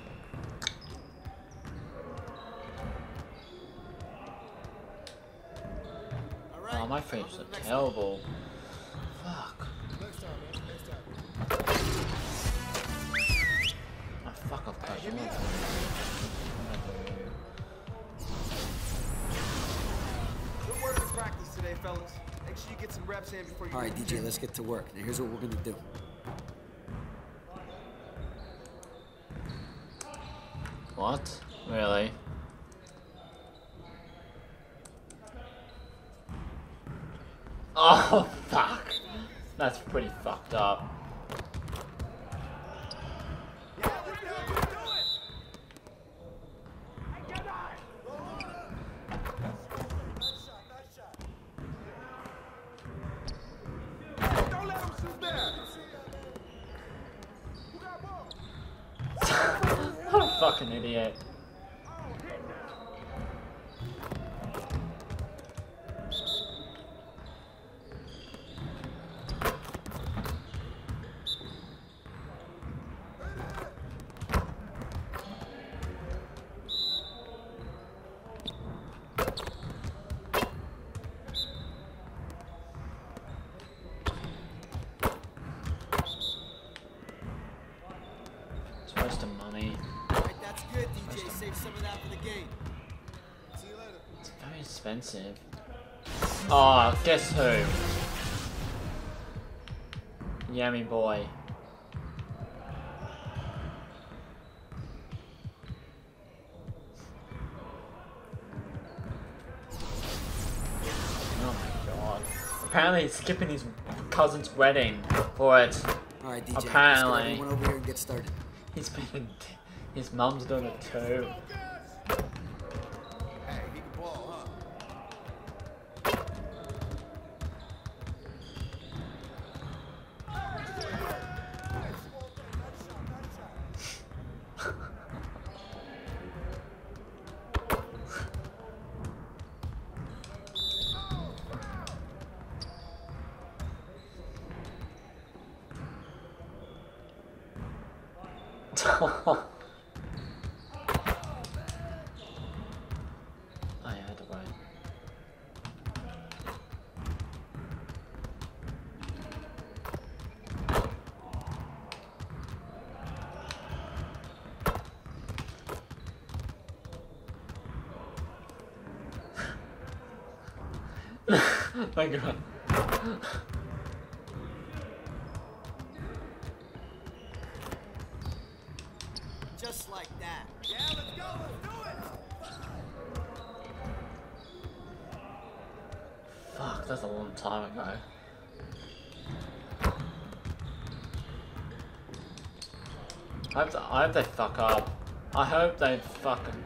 Oh, my frames are terrible. Fuck. Oh, fuck off, guys. Good work in practice today, fellas. Make sure you get some reps in before you. All right, DJ, let's get to work. Now, here's what we're gonna do. What? Really? Oh, fuck. That's pretty fucked up. What a fucking idiot. It's wasting money. That's good, DJ. Save some of that for the game. See you later. It's very expensive. Oh, guess who? Yummy boy. Oh my god. Apparently he's skipping his cousin's wedding for it. All right, DJ, let's get Apparently. everyone over here and get started. He's been his mum's done it too. Hey, he can ball, huh? I had to wait. My god. Just Just like that. Yeah, let's go. Let's do it. Fuck, that's a long time ago. I hope they fuck up. I hope they fucking...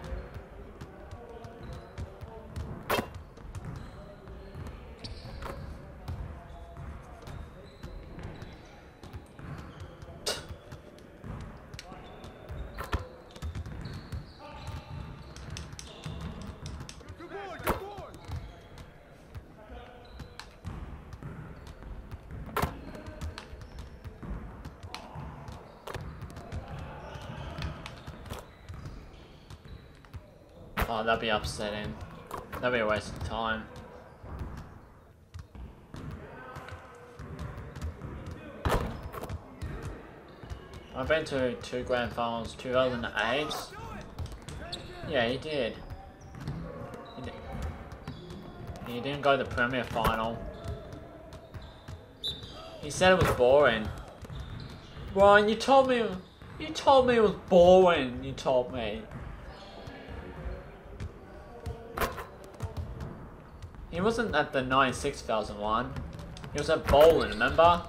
Oh, that'd be upsetting. That'd be a waste of time. I've been to 2 grand finals, 2008. Yeah, he did. He didn't go to the Premier final. He said it was boring. Ryan, you told me it was boring. You told me. He wasn't at the 96,000 one. He was at bowling, remember?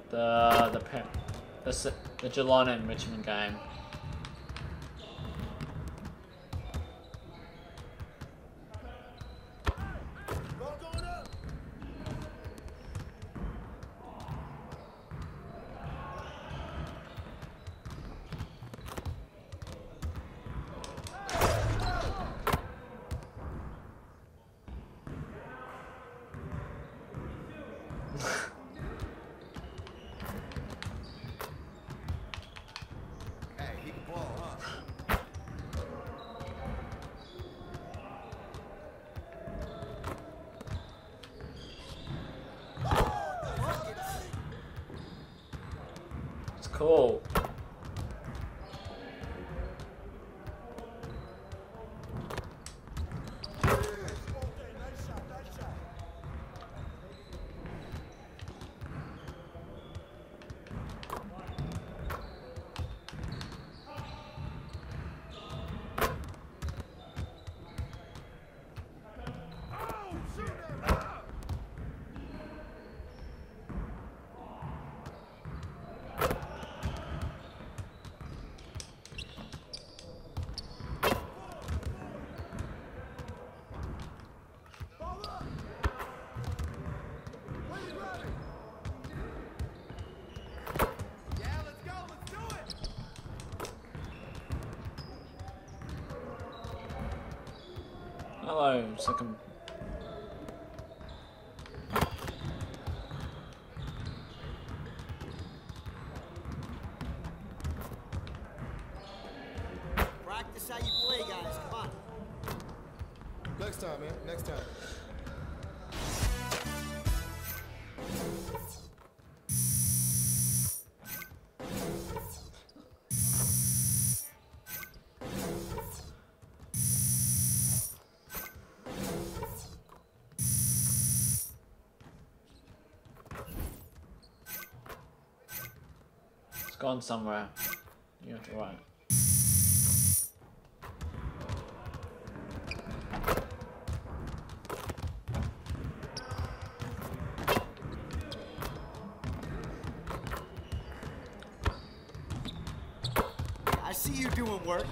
The Geelong and Richmond game. Cool. Hello, second. Practice how you play, guys. Come on. Next time, man. Next time. It's gone somewhere. You have to run. I see you doing work.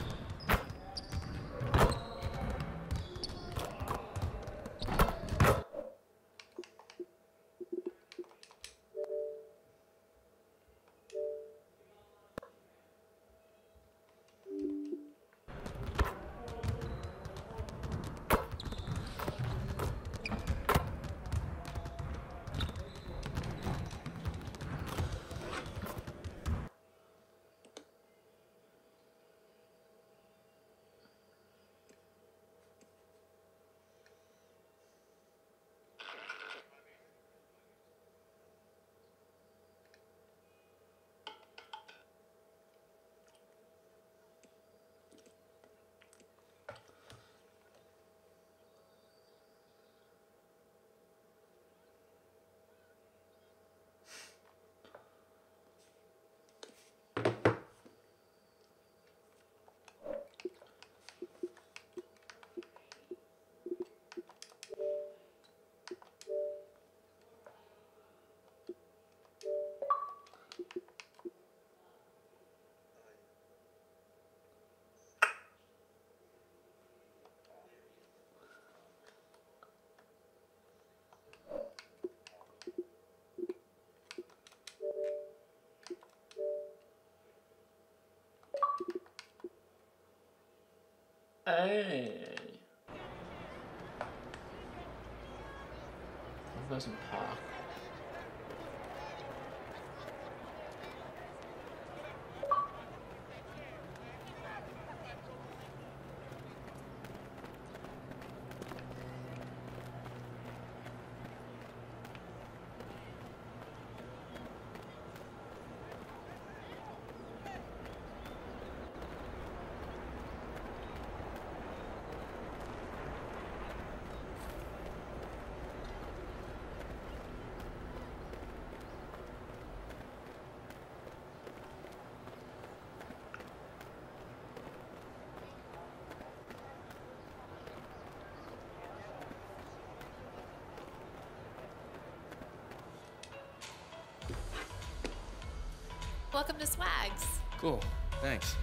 Pleasant Park. Welcome to Swags. Cool. Thanks.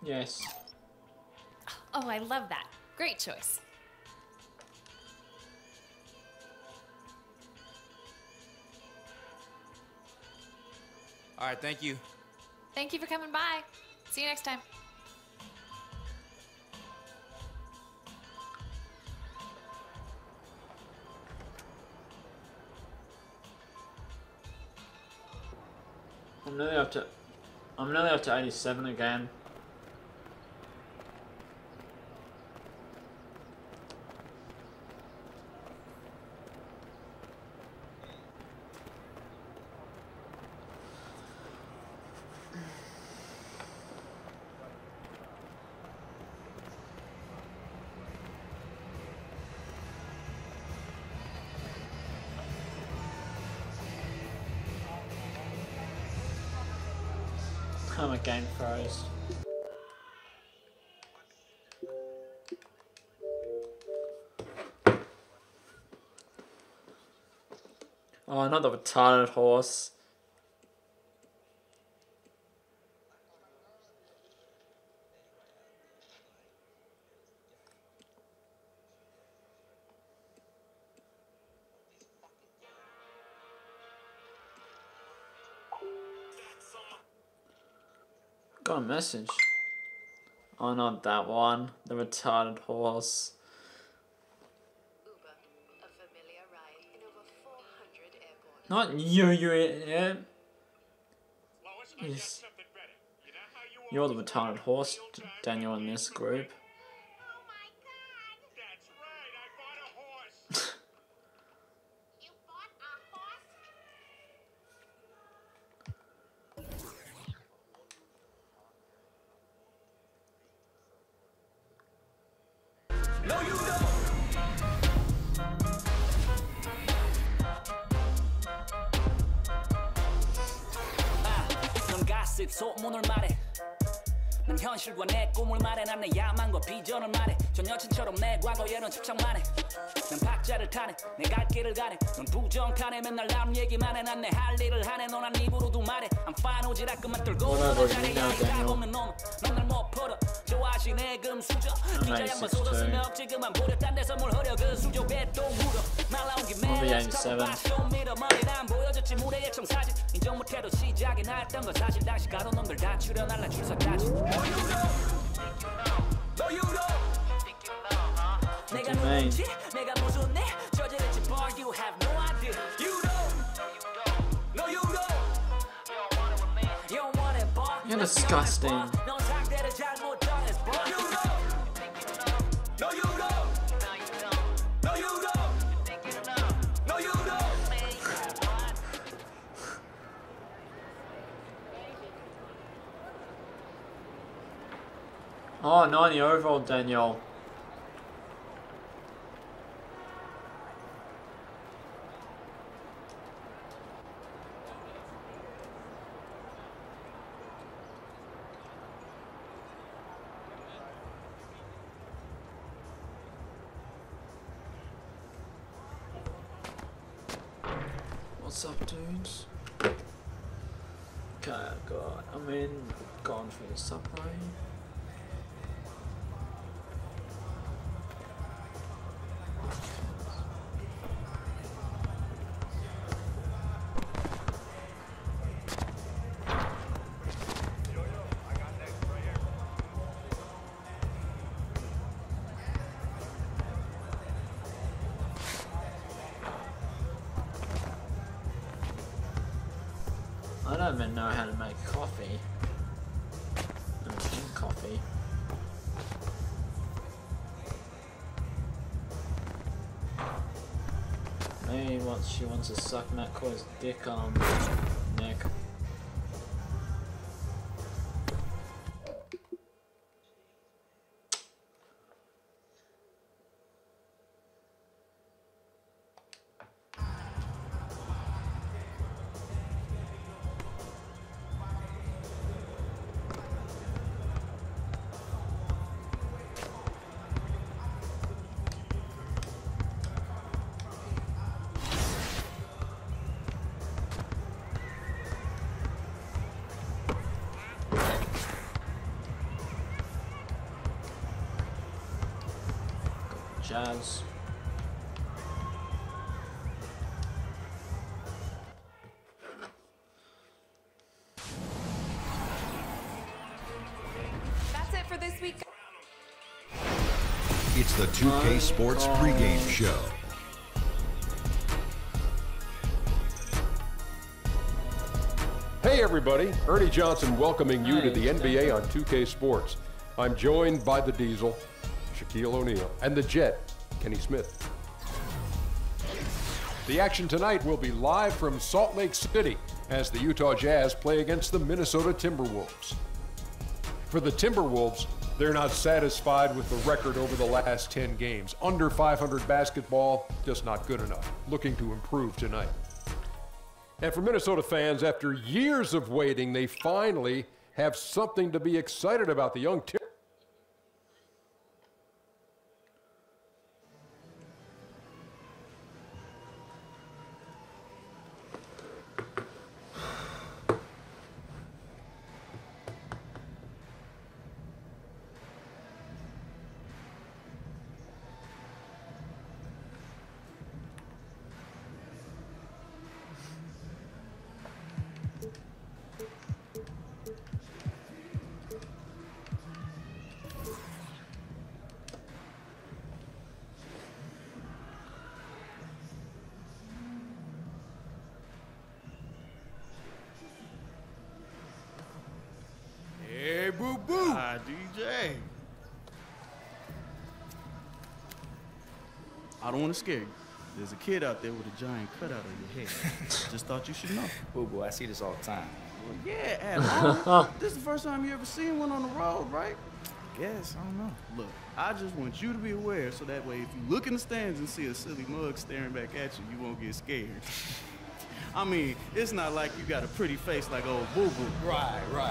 Yes. Oh, I love that. Great choice. All right, thank you. Thank you for coming by. See you next time. I'm nearly up to 87 again. Oh, my game froze. Oh, another retarded horse. Got a message. Oh, not that one. The retarded horse. Not you idiot. Yes. You're the retarded horse, Daniel, in this group. No, you don't. 넌 가십 소문을 말해. 난 현실과 내 꿈을 말해. 난 내 야망과 비전을 말해. 전 여친처럼 내 과거에는 집착만 해. 난 박자를 타네. 내 갈 길을 가네. 넌 부정타네. 맨날 남 얘기만 해. 난 내 할 일을 하네. 넌 한 입으로도 말해. I'm fine 오지랖 들고 오는 자리에 각 없는 놈. 넌 날 못 풀어. 좋아하시 내 금수저. 기자 양반 쏟았으면 억지그만 부려. 딴 데서 뭘 흐려. 그 수족에 또 물어. 날라온 김에 스톱 믿어. 머리 난 보여줬지 무대의 청사진. 인정 못해도 시작이 나였던 건 사실. 당시 가던 놈들 다 출연할라 출석까지. 내가 누군지 내가 무슨 일 저질했지 boy you have no idea. You don't. No you don't. You don't want it boy. You're disgusting. 넌 상대를 잘못 정했어 boy. You don't. No you don't. No you don't. No you don't. Oh, 90 overall, Daniel. What's up, dudes? Okay, gone for the subway. I don't even know how to make coffee. Coffee. Maybe she wants to suck McCoy's dick on neck. Jazz. That's it for this week. It's the 2K Sports pregame show. Hey everybody, Ernie Johnson welcoming you to the NBA on 2K Sports. I'm joined by the Diesel, Shaquille O'Neal, and the Jet, Kenny Smith. The action tonight will be live from Salt Lake City as the Utah Jazz play against the Minnesota Timberwolves. For the Timberwolves, they're not satisfied with the record over the last 10 games. Under 500 basketball, just not good enough. Looking to improve tonight. And for Minnesota fans, after years of waiting, they finally have something to be excited about. The young Timberwolves. Hey, boo-boo. Hi, DJ. I don't want to scare you. There's a kid out there with a giant cutout of your head. Just thought you should know. Boo-boo, I see this all the time. Well, yeah, at home. This is the first time you ever seen one on the road, right? Guess, I don't know. Look, I just want you to be aware so that way if you look in the stands and see a silly mug staring back at you, you won't get scared. I mean, it's not like you got a pretty face like old boo-boo. Right. Yeah.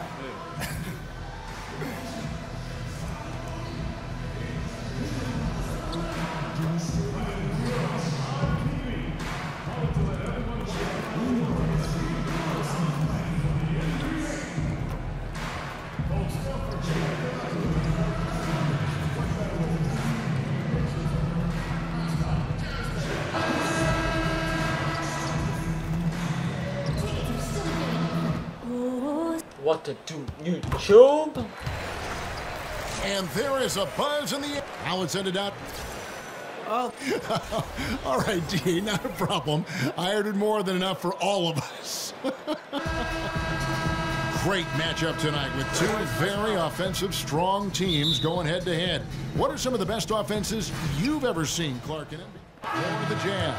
What to do, YouTube? And there is a buzz in the air. Now it's ended up. Oh. All right, D, not a problem. I ordered more than enough for all of us. Great matchup tonight with two very offensive, strong teams going head-to-head. What are some of the best offenses you've ever seen, Clark and For the Jazz,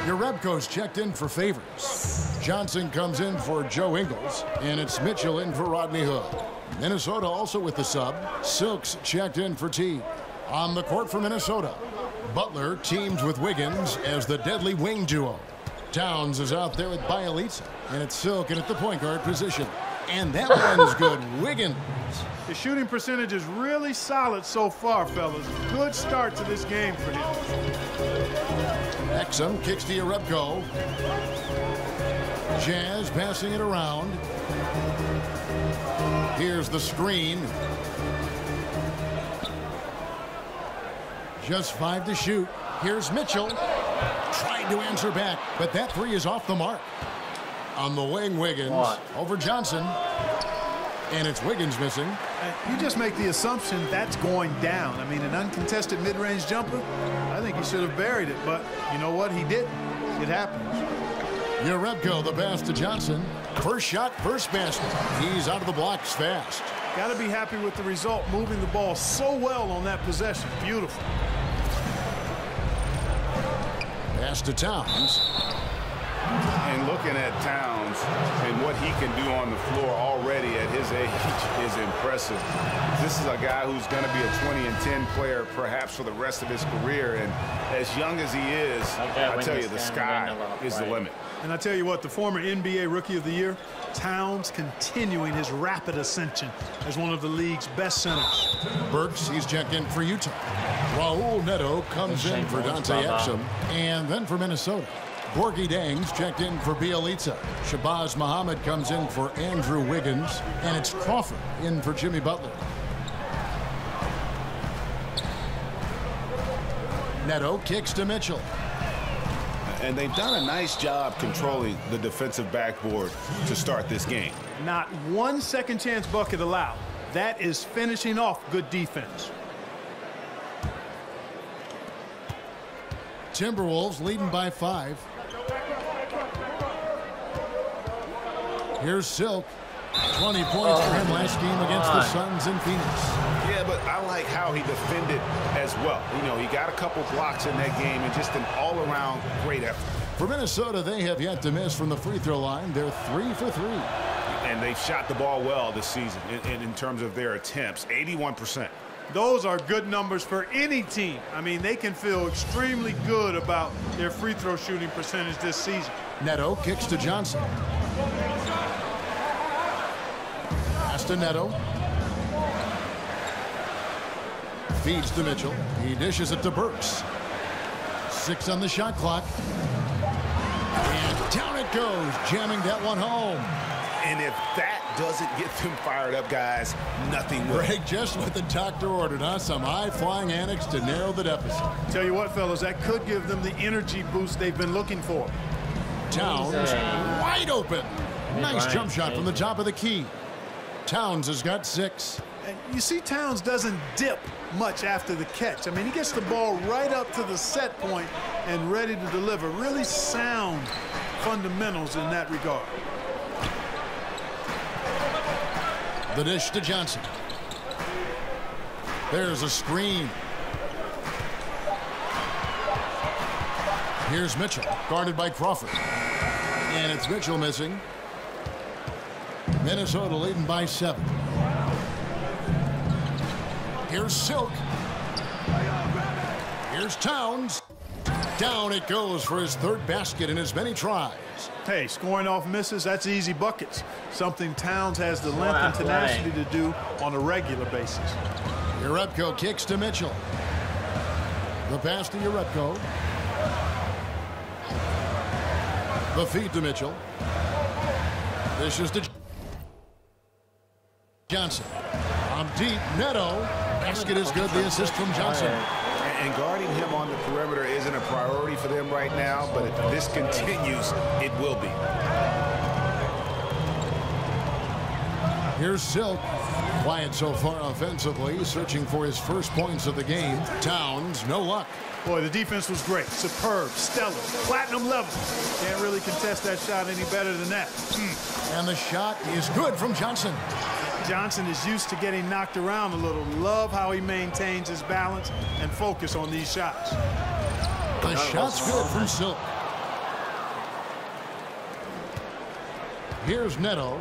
Yarebko's checked in for Favors. Johnson comes in for Joe Ingles, and it's Mitchell in for Rodney Hood. Minnesota also with the sub. Silks checked in for T. On the court for Minnesota, Butler teams with Wiggins as the deadly wing duo. Towns is out there with Bielitsa, and it's Silk in at the point guard position. And that one's good. Wiggins. The shooting percentage is really solid so far, fellas. Good start to this game for him. Exum kicks to Yarebko. Jazz passing it around. Here's the screen. Just 5 to shoot. Here's Mitchell. Trying to answer back, but that three is off the mark. On the wing, Wiggins over Johnson. And it's Wiggins missing. You just make the assumption that's going down. I mean, an uncontested mid-range jumper, I think he should have buried it, but you know what? He didn't. It happens. Yarebko, the pass to Johnson. First shot, first basket. He's out of the blocks fast. Got to be happy with the result, moving the ball so well on that possession. Beautiful. Pass to Towns. And looking at Towns and what he can do on the floor already at his age is impressive. This is a guy who's going to be a 20 and 10 player perhaps for the rest of his career. And as young as he is, I tell you, the sky is the limit. And I tell you what, the former NBA Rookie of the Year, Towns, continuing his rapid ascension as one of the league's best centers. Burks, he's checked in for Utah. Raul Neto comes in for Dante Exum. And then for Minnesota, Gorgie Dangs checked in for Bielitsa. Shabazz Muhammad comes in for Andrew Wiggins. And it's Crawford in for Jimmy Butler. Neto kicks to Mitchell. And they've done a nice job controlling the defensive backboard to start this game. Not one second chance bucket allowed. That is finishing off good defense. Timberwolves leading by 5. Here's Silk. 20 points for him last game against the Suns in Phoenix. Yeah, but I like how he defended as well. You know, he got a couple blocks in that game and just an all-around great effort. For Minnesota, they have yet to miss from the free throw line. They're 3 for 3. And they've shot the ball well this season in terms of their attempts, 81%. Those are good numbers for any team. I mean, they can feel extremely good about their free throw shooting percentage this season. Neto kicks to Johnson. Pass to Neto. Feeds to Mitchell. He dishes it to Burks. 6 on the shot clock. And down it goes, jamming that one home. And if that doesn't get them fired up, guys, nothing will. Greg, just what the doctor ordered, huh? Some high-flying antics to narrow the deficit. Tell you what, fellas, that could give them the energy boost they've been looking for. Towns wide open. Nice jump shot from the top of the key. Towns has got 6. And you see Towns doesn't dip much after the catch. I mean, he gets the ball right up to the set point and ready to deliver. Really sound fundamentals in that regard. The dish to Johnson. There's a screen. Here's Mitchell, guarded by Crawford. And it's Mitchell missing. Minnesota leading by 7. Here's Silk. Here's Towns. Down it goes for his 3rd basket in as many tries. Hey, scoring off misses, that's easy buckets. Something Towns has the length and tenacity to do on a regular basis. Yarebko kicks to Mitchell. The pass to Yarebko. The feed to Mitchell. This is to Johnson. On deep, Neto. Basket is good. The assist from Johnson. And guarding him on the perimeter isn't a priority for them right now, but if this continues, it will be. Here's Silk. Quiet so far offensively, searching for his first points of the game. Towns, no luck. Boy, the defense was great. Superb, stellar, platinum level. Can't really contest that shot any better than that. And the shot is good from Johnson. Johnson is used to getting knocked around a little. Love how he maintains his balance and focus on these shots. The shot's good from Silk. Here's Neto.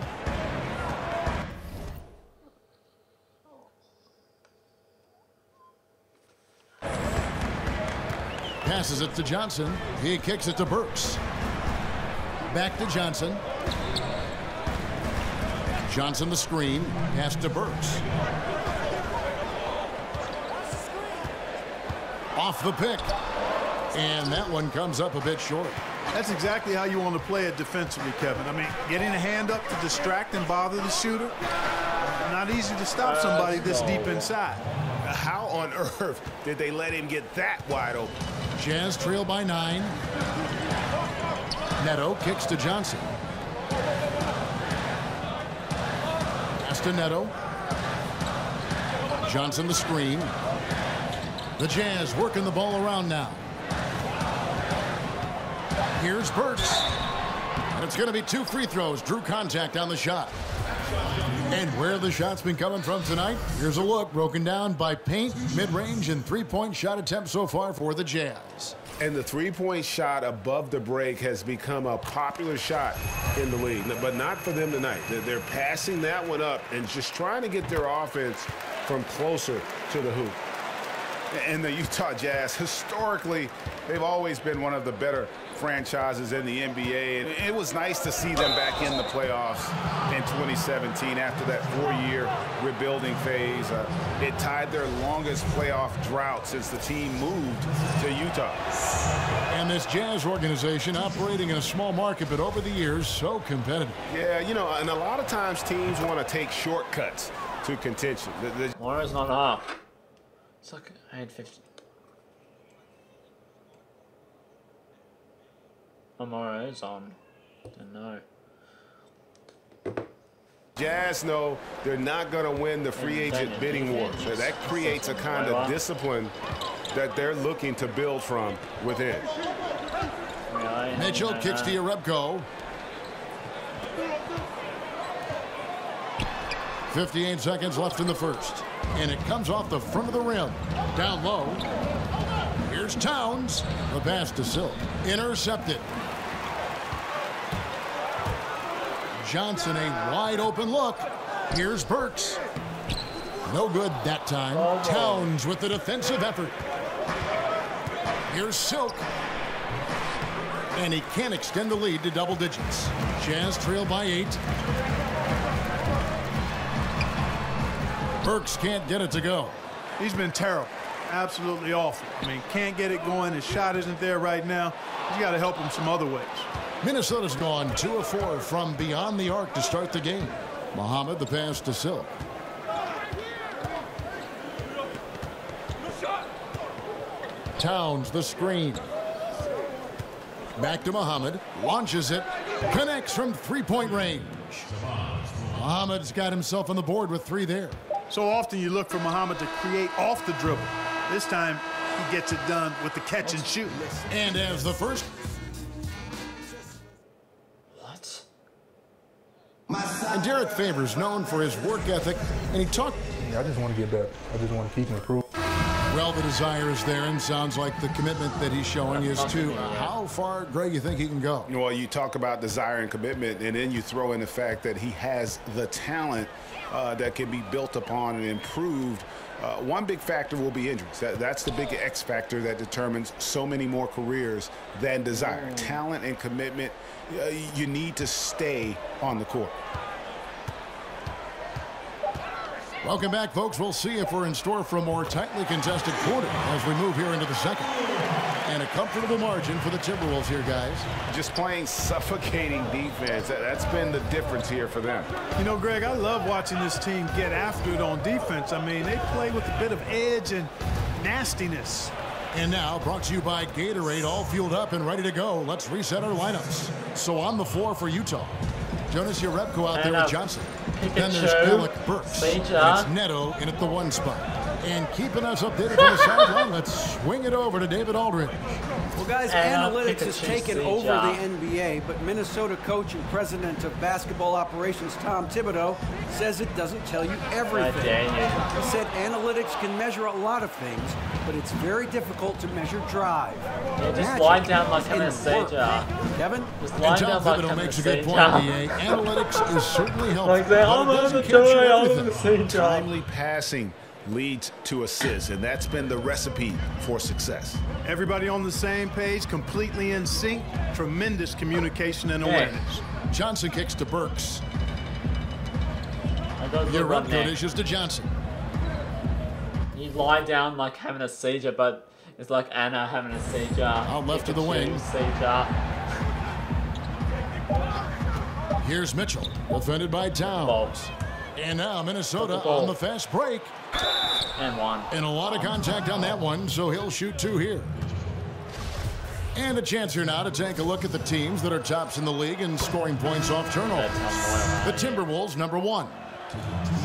Passes it to Johnson. He kicks it to Burks. Back to Johnson. Johnson the screen. Pass to Burks. Off the pick. And that one comes up a bit short. That's exactly how you want to play it defensively, Kevin. I mean, getting a hand up to distract and bother the shooter, not easy to stop somebody this deep inside. How on earth did they let him get that wide open? Jazz trail by 9. Neto kicks to Johnson. Pass to Neto. Johnson the screen. The Jazz working the ball around now. Here's Burks. And it's going to be 2 free throws. Drew contact on the shot. And where the shot's been coming from tonight, here's a look broken down by paint, mid-range, and three-point shot attempts so far for the Jazz. And the three-point shot above the break has become a popular shot in the league, but not for them tonight. They're passing that one up and just trying to get their offense from closer to the hoop. And the Utah Jazz, historically, they've always been one of the better franchises in the NBA. And it was nice to see them back in the playoffs in 2017 after that 4-year rebuilding phase. It tied their longest playoff drought since the team moved to Utah. And this Jazz organization operating in a small market, but over the years, so competitive. Yeah, you know, and a lot of times teams want to take shortcuts to contention. Warriors not up. It's like 8:50. Amoro's on. Don't know. Jazz know they're not going to win the free agent bidding war. So that creates a kind of discipline that they're looking to build from within. Mitchell kicks to Jerebko. 58 seconds left in the first. And it comes off the front of the rim. Down low. Here's Towns. The pass to Silk. Intercepted. Johnson, a wide open look. Here's Burks. No good that time. Towns with the defensive effort. Here's Silk. And he can't extend the lead to double digits. Jazz trail by 8. Burks can't get it to go. He's been terrible. Absolutely awful. I mean, can't get it going. His shot isn't there right now. He's got to help him some other ways. Minnesota's gone 2 of 4 from beyond the arc to start the game. Muhammad, the pass to Silk. Towns, the screen. Back to Muhammad. Launches it. Connects from three-point range. Muhammad's got himself on the board with 3 there. So often you look for Muhammad to create off the dribble. This time he gets it done with the catch and shoot. And as the first. What? And Derek Favors known for his work ethic, and he talked. I just want to get better. I just want to keep improving. Well, the desire is there, and sounds like the commitment that he's showing is to how far, Greg, you think he can go? Well, you talk about desire and commitment, and then you throw in the fact that he has the talent that can be built upon and improved. One big factor will be injuries. That's the big X factor that determines so many more careers than desire. Talent and commitment, you need to stay on the court. Welcome back, folks. We'll see if we're in store for a more tightly contested quarter as we move here into the second. And a comfortable margin for the Timberwolves here, guys. Just playing suffocating defense. That's been the difference here for them. You know, Greg, I love watching this team get after it on defense. I mean, they play with a bit of edge and nastiness. And now, brought to you by Gatorade, all fueled up and ready to go. Let's reset our lineups. So on the floor for Utah, Jonas Jerebko out there with Johnson. Then there's Alec Burks. And it's Neto in at the 1 spot. And keeping us updated from the sideline, let's swing it over to David Aldridge. Well, guys, analytics has taken over the NBA, but Minnesota coach and president of basketball operations Tom Thibodeau says it doesn't tell you everything. He said analytics can measure a lot of things, but it's very difficult to measure drive. Yeah, just lie down like I'm a Sager. Kevin? Just lie down like I'm a makes a good point, Sager. Analytics is certainly helpful. Like that, I'm a Sager. Timely passing leads to assists, and that's been the recipe for success. Everybody on the same page, completely in sync, tremendous communication and awareness. Johnson kicks to Burks. Jerebko dishes to Johnson. You lie down like having a seizure, but It's like Anna having a seizure. Out left to the wing. Seizure. Here's Mitchell, defended by Towns. And now Minnesota on the fast break. And one. And a lot of contact on that one, so he'll shoot 2 here. And a chance here now to take a look at the teams that are tops in the league in scoring points off turnovers. The Timberwolves, number 1.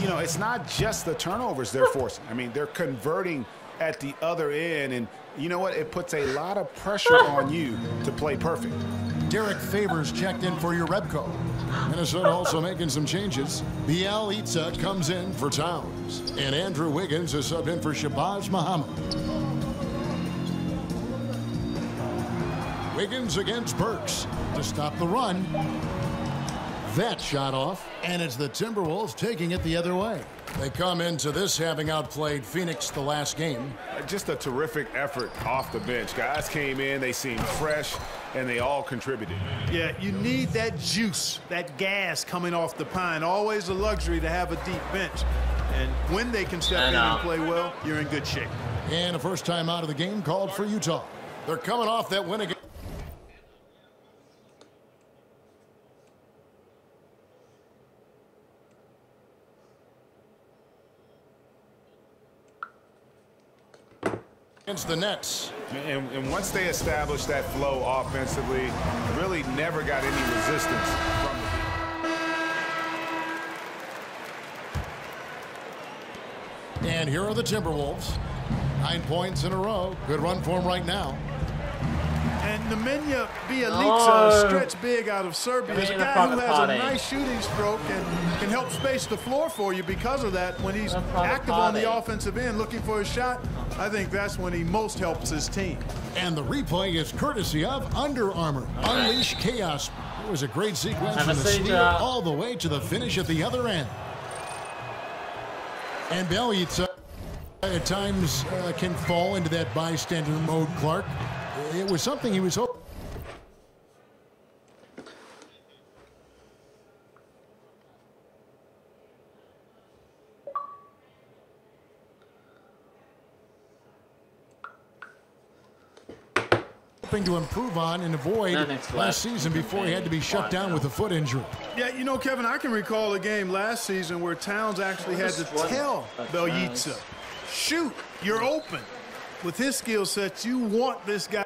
You know, it's not just the turnovers they're forcing. I mean, they're converting at the other end, and you know what? It puts a lot of pressure on you to play perfect. Derek Favors checked in for your Rebco. Minnesota also making some changes. Bielitsa comes in for Towns. And Andrew Wiggins is subbed in for Shabazz Muhammad. Wiggins against Burks to stop the run. That shot off, and it's the Timberwolves taking it the other way. They come into this having outplayed Phoenix the last game. Just a terrific effort off the bench. Guys came in, they seemed fresh, and they all contributed. Yeah, you need that juice, that gas coming off the pine. Always a luxury to have a deep bench. And when they can step in and play well, you're in good shape. And a first time out of the game called for Utah. They're coming off that win again. Against the Nets. And once they established that flow offensively, really never got any resistance from the... And here are the Timberwolves. 9 points in a row. Good run for them right now. And Nemanja Bjelica, stretch big out of Serbia, is a guy who has a nice shooting stroke and can help space the floor for you because of that. When he's active on the offensive end looking for a shot, I think that's when he most helps his team. And the replay is courtesy of Under Armour. Unleash chaos. It was a great sequence from the steal all the way to the finish at the other end. And Bjelica at times can fall into that bystander mode, Clark. It was something he was hoping. To improve on and avoid last season before he had to be shut down with a foot injury. Yeah, you know, Kevin, I can recall a game last season where Towns actually had to tell Bjelica, shoot, you're open. With his skill set, you want this guy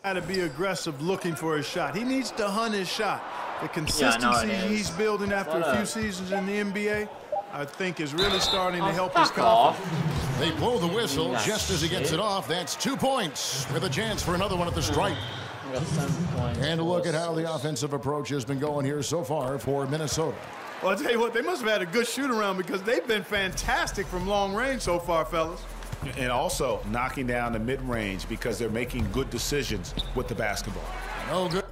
to be aggressive looking for his shot. He needs to hunt his shot. The consistency he's building after a few seasons in the NBA, I think, is really starting to help his confidence. They blow the whistle just as he gets it off. That's 2 points with a chance for another one at the stripe. And a look at how the offensive approach has been going here so far for Minnesota. Well, I'll tell you what, they must have had a good shoot-around because they've been fantastic from long range so far, fellas. And also knocking down the mid-range because they're making good decisions with the basketball. No good.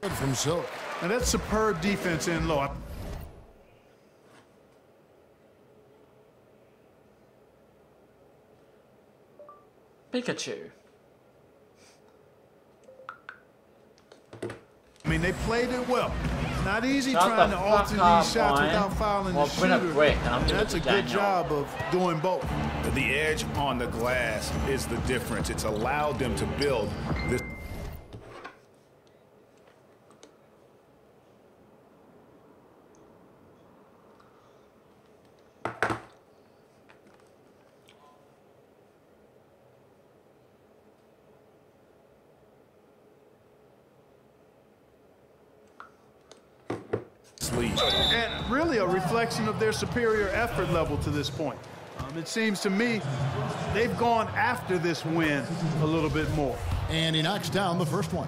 From Silk. And that's superb defense in low. Pikachu. I mean, they played it well. Not easy trying to alter these shots without fouling the shooter. That's a good job of doing both. The edge on the glass is the difference. It's allowed them to build this. And really a reflection of their superior effort level to this point. It seems to me they've gone after this win a little bit more. And he knocks down the first one.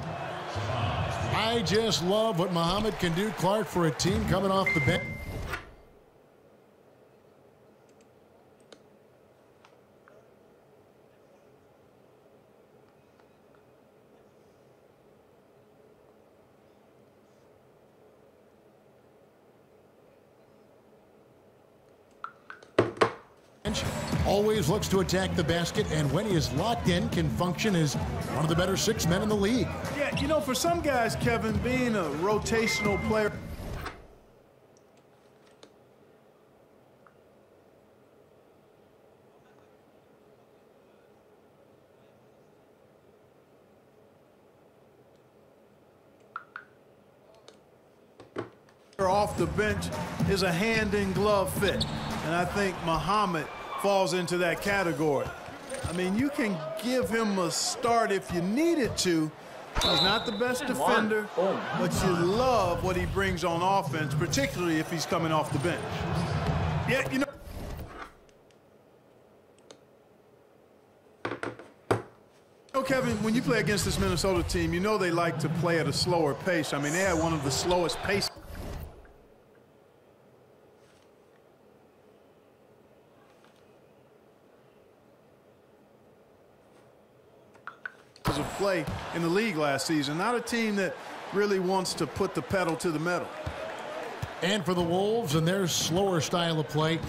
I just love what Muhammad can do, Clark, for a team coming off the bench. always looks to attack the basket, and when he is locked in, can function as one of the better 6 men in the league. Yeah, you know, for some guys, Kevin, being a rotational player, off the bench is a hand-in-glove fit. And I think Muhammad falls into that category. I mean, you can give him a start if you needed to. He's not the best defender, but you love what he brings on offense, particularly if he's coming off the bench. Yeah, you know, Kevin, when you play against this Minnesota team, you know they like to play at a slower pace. I mean, they had one of the slowest paces of play in the league last season. Not a team that really wants to put the pedal to the metal. And for the Wolves and their slower style of play,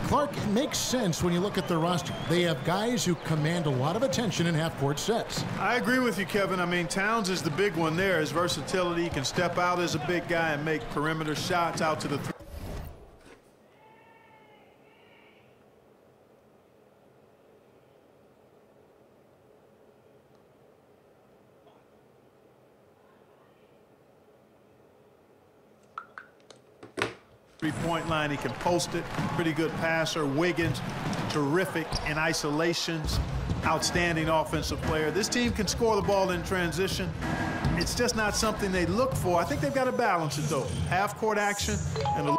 Clark, it makes sense when you look at their roster. They have guys who command a lot of attention in half-court sets. I agree with you, Kevin. I mean, Towns is the big one there. His versatility, he can step out as a big guy and make perimeter shots out to the three. Three-point line, he can post it. Pretty good passer. Wiggins, terrific in isolations. Outstanding offensive player. This team can score the ball in transition. It's just not something they look for. I think they've got to balance it, though. Half-court action and a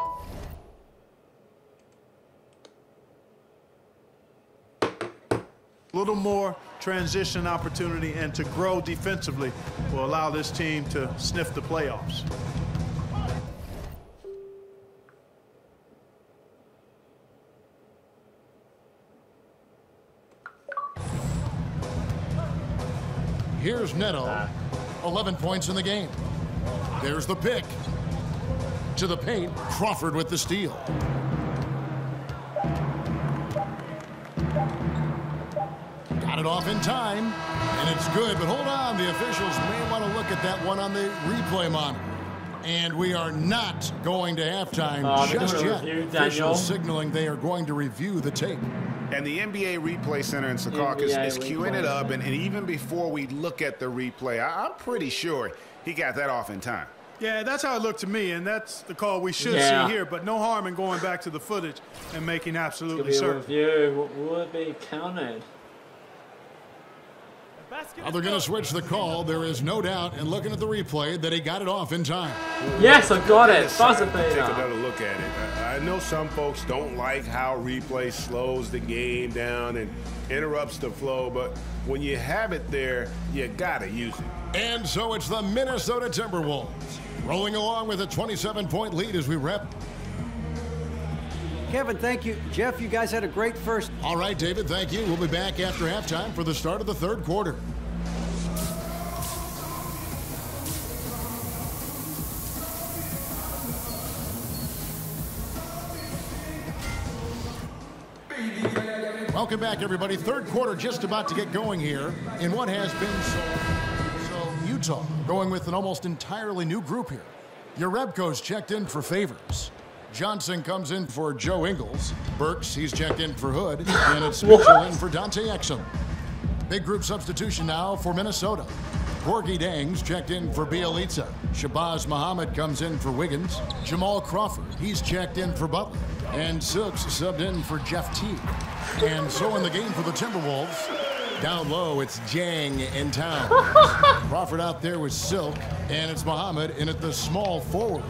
little more transition opportunity, and to grow defensively will allow this team to sniff the playoffs. Here's Neto, 11 points in the game. There's the pick. To the paint, Crawford with the steal. Got it off in time, and it's good, but hold on. The officials may want to look at that one on the replay monitor. And we are not going to halftime just yet. Officials signaling they are going to review the tape. And the NBA Replay Center in Secaucus is queuing it up, and even before we look at the replay, I'm pretty sure he got that off in time. Yeah, that's how it looked to me, and that's the call we should see here, but no harm in going back to the footage and making absolutely certain. Review would be counted. Now they're going to switch the call. There is no doubt, and looking at the replay, that he got it off in time. Yes, I got it. Take another look at it. I know some folks don't like how replay slows the game down and interrupts the flow, but when you have it there, you got to use it. And so it's the Minnesota Timberwolves rolling along with a 27-point lead as we wrap. Kevin, thank you. Jeff, you guys had a great first. All right, David, thank you. We'll be back after halftime for the start of the third quarter. Welcome back, everybody. Third quarter just about to get going here in what has been so Utah going with an almost entirely new group here. Yarebko's checked in for Favors. Johnson comes in for Joe Ingles. Burks, he's checked in for Hood. And it's Mitchell in for Dante Exum. Big group substitution now for Minnesota. Gorgie Dangs checked in for Bielitsa. Shabazz Muhammad comes in for Wiggins. Jamal Crawford, he's checked in for Butler. And Silks subbed in for Jeff Teague. And so in the game for the Timberwolves, down low, it's Jang in town. Crawford out there with Silk, and it's Muhammad in at the small forward.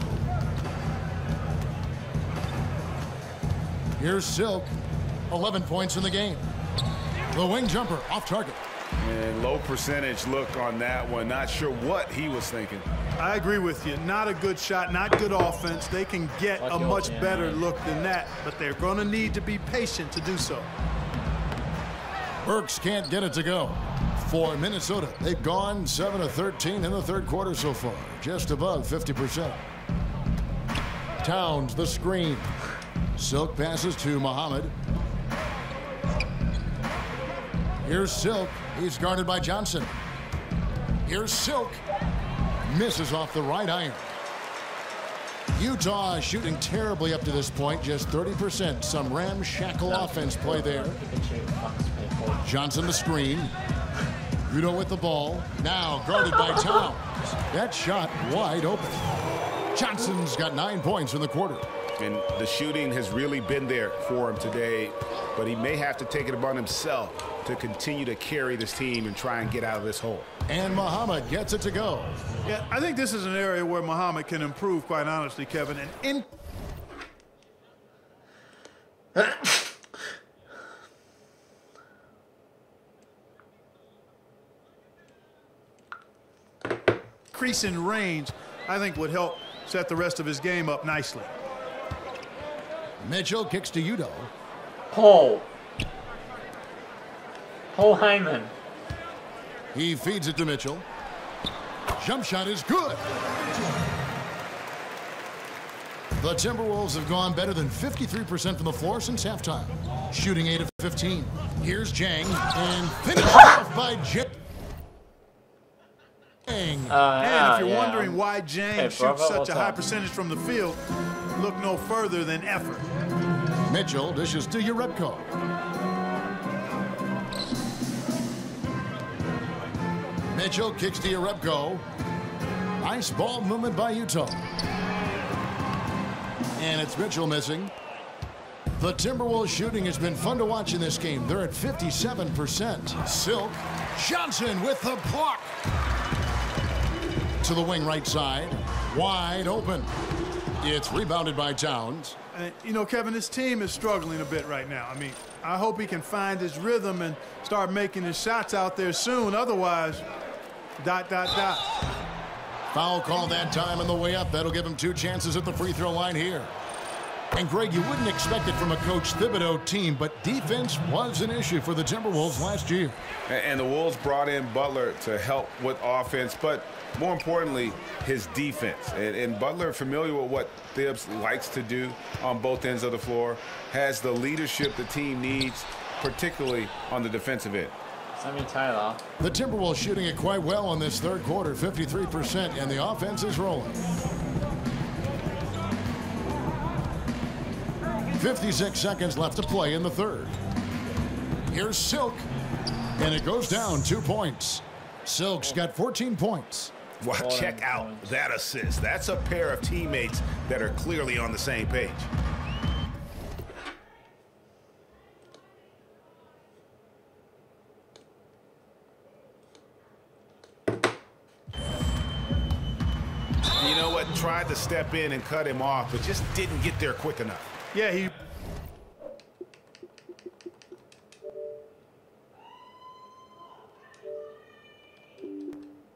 Here's Silk, 11 points in the game. The wing jumper off target. And low percentage look on that one. Not sure what he was thinking. I agree with you. Not a good shot, not good offense. They can get a much better look than that, but they're going to need to be patient to do so. Burks can't get it to go. For Minnesota, they've gone 7 of 13 in the third quarter so far, just above 50%. Towns, the screen. Silk passes to Muhammad. Here's Silk. He's guarded by Johnson. Here's Silk. Misses off the right iron. Utah shooting terribly up to this point, just 30%. Some ramshackle offense play there. Johnson the screen. Udo with the ball. Now guarded by Towns. That shot wide open. Johnson's got 9 points in the quarter. And the shooting has really been there for him today, but he may have to take it upon himself to continue to carry this team and try and get out of this hole. And Muhammad gets it to go. Yeah, I think this is an area where Muhammad can improve, quite honestly, Kevin. And increase in range, I think, would help set the rest of his game up nicely. Mitchell kicks to Udo. Paul Heyman. He feeds it to Mitchell. Jump shot is good. The Timberwolves have gone better than 53% from the floor since halftime. Shooting 8 of 15. Here's Jang and finished off by Jang. And if you're wondering why Jang shoots such a high percentage from the field, look no further than effort. Mitchell dishes to Urebko. Mitchell kicks to Urebko. Nice ball movement by Utah. And it's Mitchell missing. The Timberwolves shooting has been fun to watch in this game. They're at 57%. Silk. Johnson with the block. To the wing right side. Wide open. It's rebounded by Towns. You know, Kevin, this team is struggling a bit right now. I mean, I hope he can find his rhythm and start making his shots out there soon. Otherwise, ... Foul call that time on the way up. That'll give him 2 chances at the free throw line here. And Greg, you wouldn't expect it from a Coach Thibodeau team, but defense was an issue for the Timberwolves last year. And the Wolves brought in Butler to help with offense, but more importantly, his defense. And Butler, familiar with what Thibs likes to do on both ends of the floor, has the leadership the team needs, particularly on the defensive end. Sammy Taylor. The Timberwolves shooting it quite well in this third quarter, 53%, and the offense is rolling. 56 seconds left to play in the third. Here's Silk, and it goes down 2 points. Silk's got 14 points. Wow, check out that assist. That's a pair of teammates that are clearly on the same page. You know what? Tried to step in and cut him off, but just didn't get there quick enough. Yeah, he...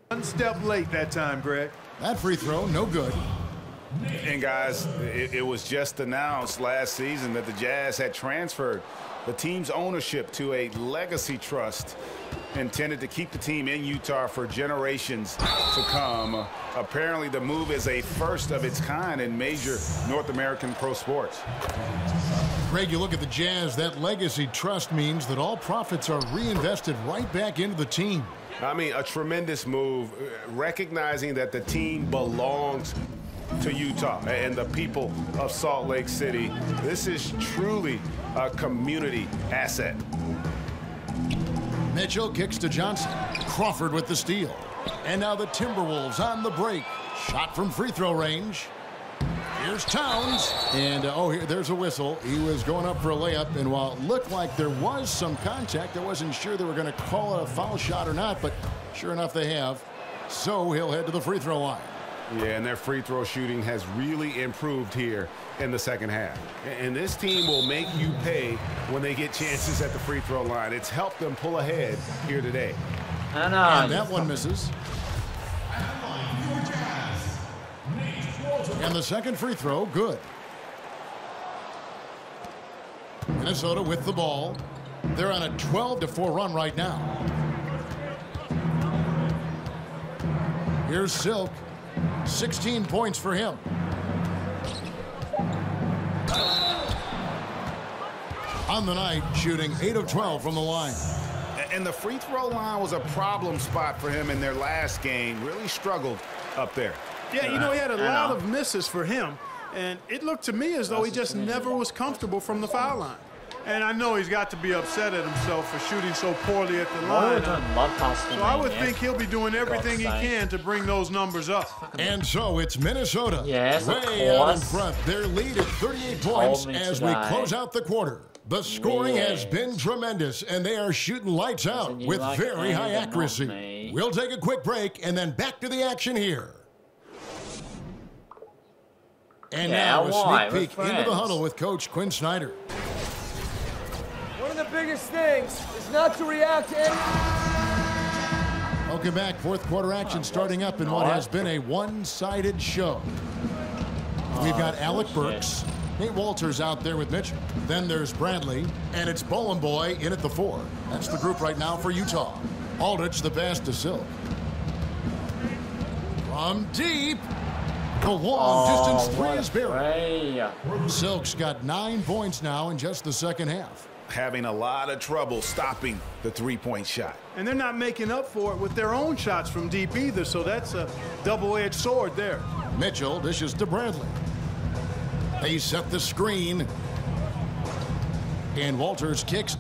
one step late that time, Greg. That free throw, no good. And guys, it was just announced last season that the Jazz had transferred the team's ownership to a legacy trust intended to keep the team in Utah for generations to come. Apparently, the move is a first of its kind in major North American pro sports. Greg, you look at the Jazz, that legacy trust means that all profits are reinvested right back into the team. I mean, a tremendous move, recognizing that the team belongs to Utah and the people of Salt Lake City. This is truly a community asset. Mitchell kicks to Johnson. Crawford with the steal. And now the Timberwolves on the break. Shot from free throw range. Here's Towns. And, there's a whistle. He was going up for a layup, and while it looked like there was some contact, I wasn't sure they were going to call it a foul shot or not, but sure enough they have. So he'll head to the free throw line. Yeah, and their free throw shooting has really improved here in the second half. And this team will make you pay when they get chances at the free throw line. It's helped them pull ahead here today. And that one misses. And the second free throw, good. Minnesota with the ball. They're on a 12-4 run right now. Here's Silk. 16 points for him. on the night, shooting 8 of 12 from the line. And the free throw line was a problem spot for him in their last game. Really struggled up there. Yeah, you know, he had a lot of misses for him, and it looked to me as though he just never was comfortable from the foul line. And I know he's got to be upset at himself for shooting so poorly at the line. So I would think he'll be doing everything he can to bring those numbers up. And so it's Minnesota. Yes, of way out in course. front. Their lead at 38 points as we close out the quarter. The scoring has been tremendous, and they are shooting lights out with very high accuracy. We'll take a quick break and then back to the action here. And now a sneak peek into the huddle with Coach Quinn Snyder. One of the biggest things is not to react to any... Welcome back. Fourth quarter action starting up in what has been a one-sided show. We've got Alec Burks. Nate Walters out there with Mitchell. Then there's Bradley, and it's Bowling Boy in at the 4. That's the group right now for Utah. Aldrich the pass to Silk. From deep, the long distance three is buried. Silk's got 9 points now in just the second half. Having a lot of trouble stopping the three-point shot. And they're not making up for it with their own shots from deep either, so that's a double-edged sword there. Mitchell dishes to Bradley. They set the screen. And Walters kicks.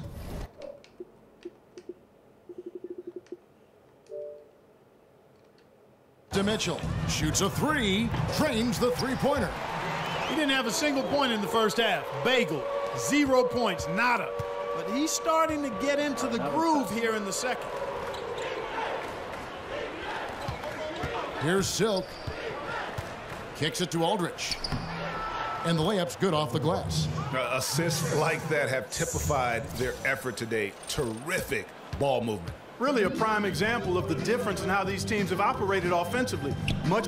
To Mitchell. Shoots a 3. Trains the three-pointer. He didn't have a single point in the first half. Bagel. 0 points. Nada. But he's starting to get into the groove here in the second. Here's Silk. Kicks it to Aldrich. And the layup's good off the glass. Assists like that have typified their effort today. Terrific ball movement. Really a prime example of the difference in how these teams have operated offensively. Much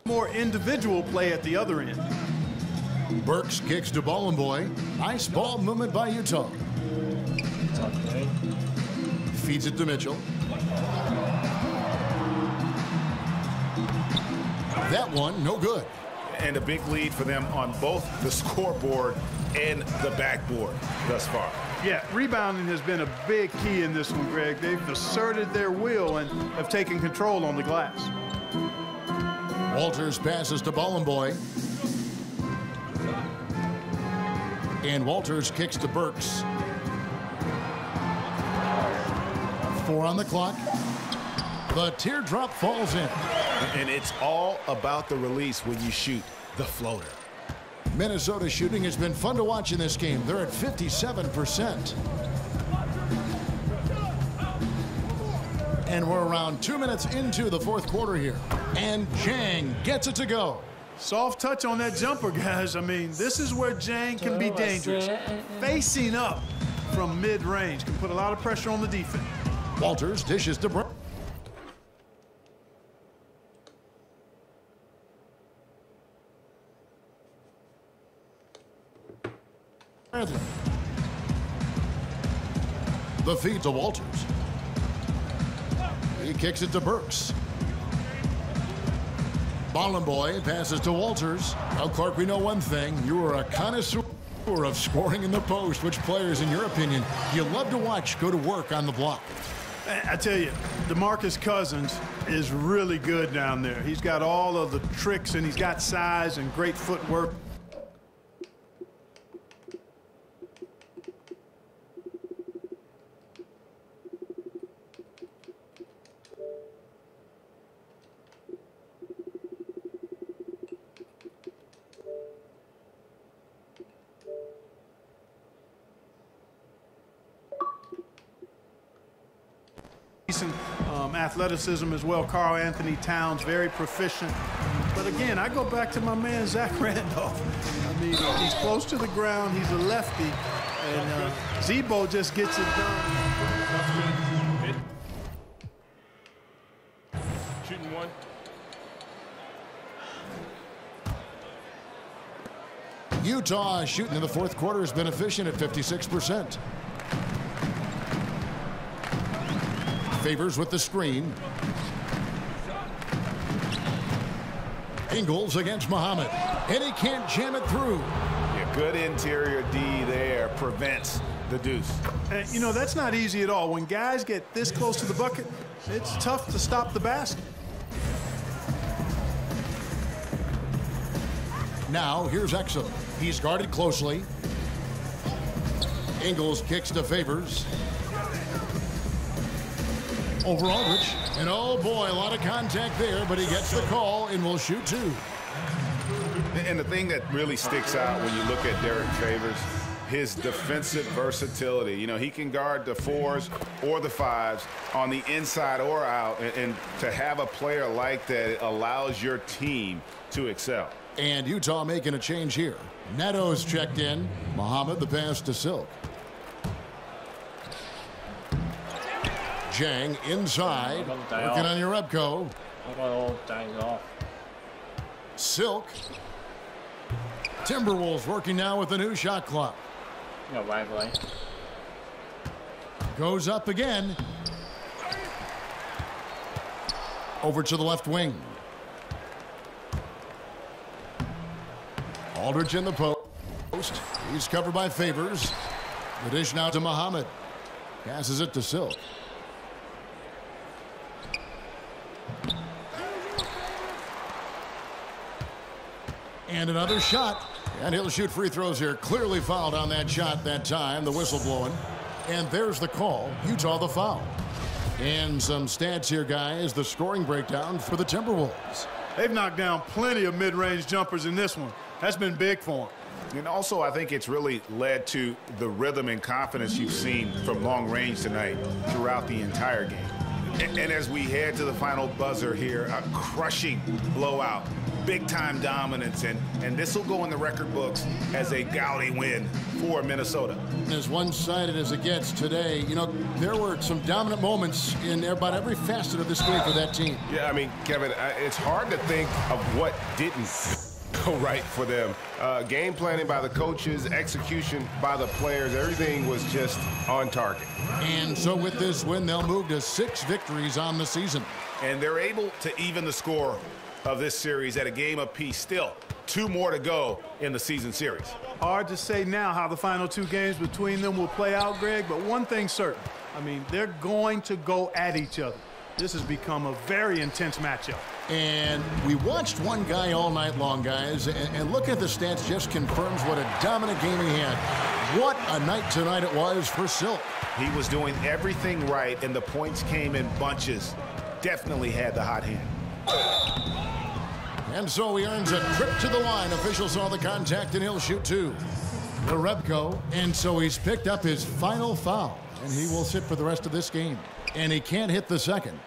more individual play at the other end. Burks kicks to Bowling Boy. Nice ball movement by Utah. Feeds it to Mitchell. That one, no good. And a big lead for them on both the scoreboard and the backboard thus far. Yeah, rebounding has been a big key in this one, Greg. They've asserted their will and have taken control on the glass. Walters passes to Bowling Boy. And Walters kicks to Burks. 4 on the clock. The teardrop falls in. And it's all about the release when you shoot the floater. Minnesota shooting has been fun to watch in this game. They're at 57%. And we're around 2 minutes into the fourth quarter here. And Jang gets it to go. Soft touch on that jumper, guys. I mean, this is where Jang can be dangerous. Facing up from mid-range can put a lot of pressure on the defense. Walters dishes to Burks. The feed to Walters. He kicks it to Burks. Bowling Boy passes to Walters. Well, Clark, we know one thing. You are a connoisseur of scoring in the post. Which players, in your opinion, you love to watch go to work on the block? I tell you, DeMarcus Cousins is really good down there. He's got all of the tricks, and he's got size and great footwork. Decent athleticism as well. Karl Anthony Towns, very proficient. But again, I go back to my man Zach Randolph. I mean, he's close to the ground. He's a lefty, and Zebo just gets it done. Shooting one. Utah shooting in the fourth quarter has been efficient at 56%. Favors with the screen. Ingles against Muhammad, and he can't jam it through. Yeah, good interior D there prevents the deuce. And, you know, that's not easy at all. When guys get this close to the bucket, it's tough to stop the basket. Now, here's Exum. He's guarded closely. Ingles kicks to Favors. Over Aldridge. And oh boy, a lot of contact there, but he gets the call and will shoot two. And the thing that really sticks out when you look at Derek Favors, his defensive versatility. You know, he can guard the 4s or the 5s on the inside or out. And to have a player like that allows your team to excel. And Utah making a change here. Neto's checked in. Muhammad the pass to Silk. Jang inside. Working on your Rebco. I got all days off. Silk. Timberwolves working now with the new shot clock. No, Waverly. Goes up again. Over to the left wing. Aldridge in the post. He's covered by Favors. The dish now to Muhammad. Passes it to Silk. And another shot. And he'll shoot free throws here. Clearly fouled on that shot that time. The whistle blowing. And there's the call. Utah the foul. And some stats here, guys. The scoring breakdown for the Timberwolves. They've knocked down plenty of mid-range jumpers in this one. That's been big for them. And also, I think it's really led to the rhythm and confidence you've seen from long range tonight throughout the entire game. And as we head to the final buzzer here, a crushing blowout, big-time dominance, and this will go in the record books as a gaudy win for Minnesota. As one-sided as it gets today, you know, there were some dominant moments in about every facet of this game for that team. Yeah, I mean, Kevin, it's hard to think of what didn't go right for them. Game planning by the coaches, execution by the players, everything was just on target. And so with this win, they'll move to 6 victories on the season. And they're able to even the score of this series at a game apiece. Still, 2 more to go in the season series. Hard to say now how the final 2 games between them will play out, Greg, but one thing's certain. I mean, they're going to go at each other. This has become a very intense matchup. And we watched one guy all night long, guys, and look at the stats just confirms what a dominant game he had. What a night tonight it was for Silk. He was doing everything right, and the points came in bunches. Definitely had the hot hand. And so he earns a trip to the line. Officials saw the contact, and he'll shoot 2. The Rebco, and so he's picked up his final foul, and he will sit for the rest of this game. And he can't hit the second.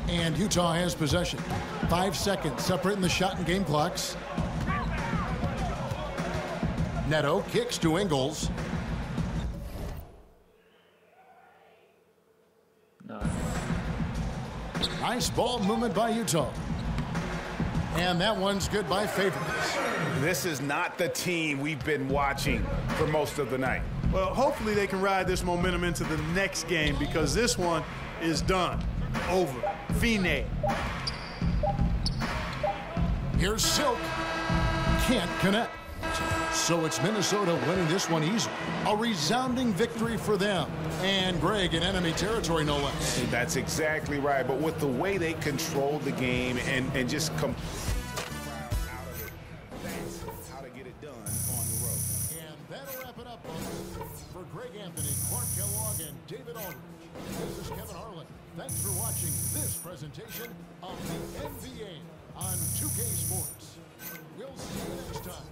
And Utah has possession. 5 seconds separating the shot and game clocks. Neto kicks to Ingles. No. Nice ball movement by Utah. And that one's good by Favors. This is not the team we've been watching for most of the night. Well, hopefully they can ride this momentum into the next game because this one is done. Over. Fine. Here's Silk. Can't connect. So it's Minnesota winning this one easily. A resounding victory for them. And Greg in enemy territory, no less. That's exactly right. But with the way they controlled the game and just how to get it done on the road. And that'll wrap it up, folks. For Greg Anthony, Clark Kellogg, and David Aldridge, this is Kevin Harlan. Thanks for watching this presentation of the NBA on 2K Sports. We'll see you next time.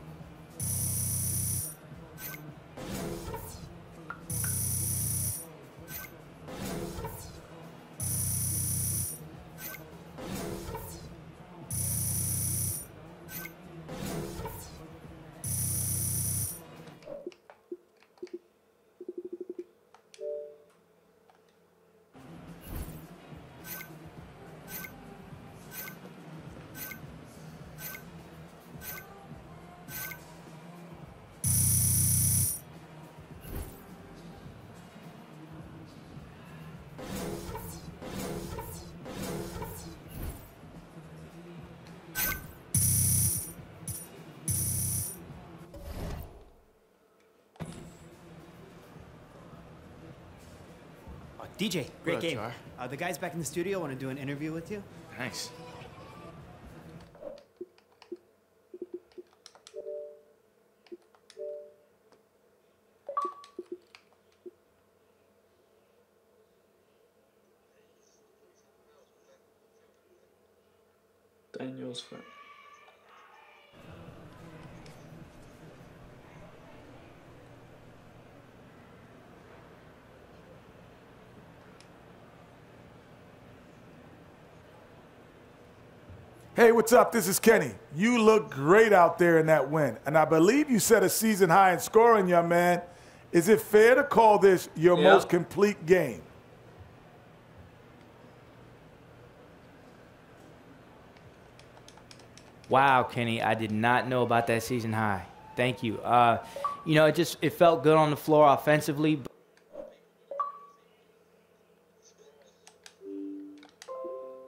DJ, great What up, game. Char? The guys back in the studio want to do an interview with you. Nice. Daniel's friend. Hey, what's up? This is Kenny. You look great out there in that win, and I believe you set a season high in scoring, young man. Is it fair to call this your most complete game? Wow, Kenny, I did not know about that season high. Thank you. You know, it felt good on the floor offensively.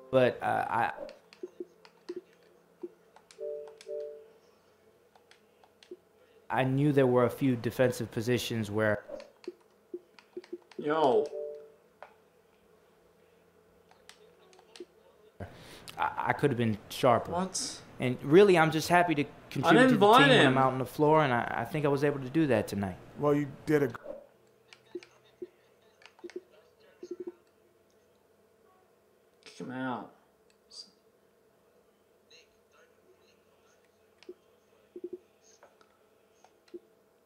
But I knew there were a few defensive positions where I could have been sharper. What? And really, I'm just happy to contribute to the team invite when him. I'm out on the floor, and I think I was able to do that tonight. Well, you did a Kick him out.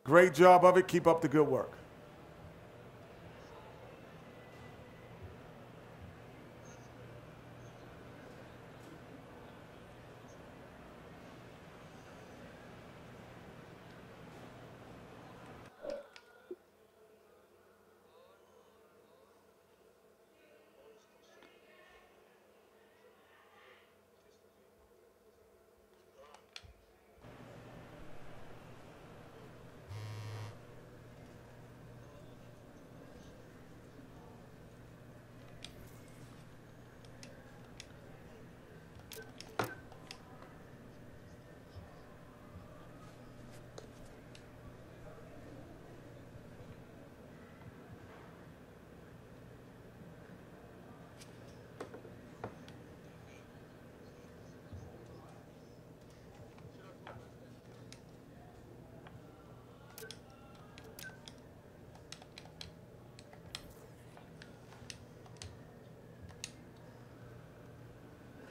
great job of it. Keep up the good work.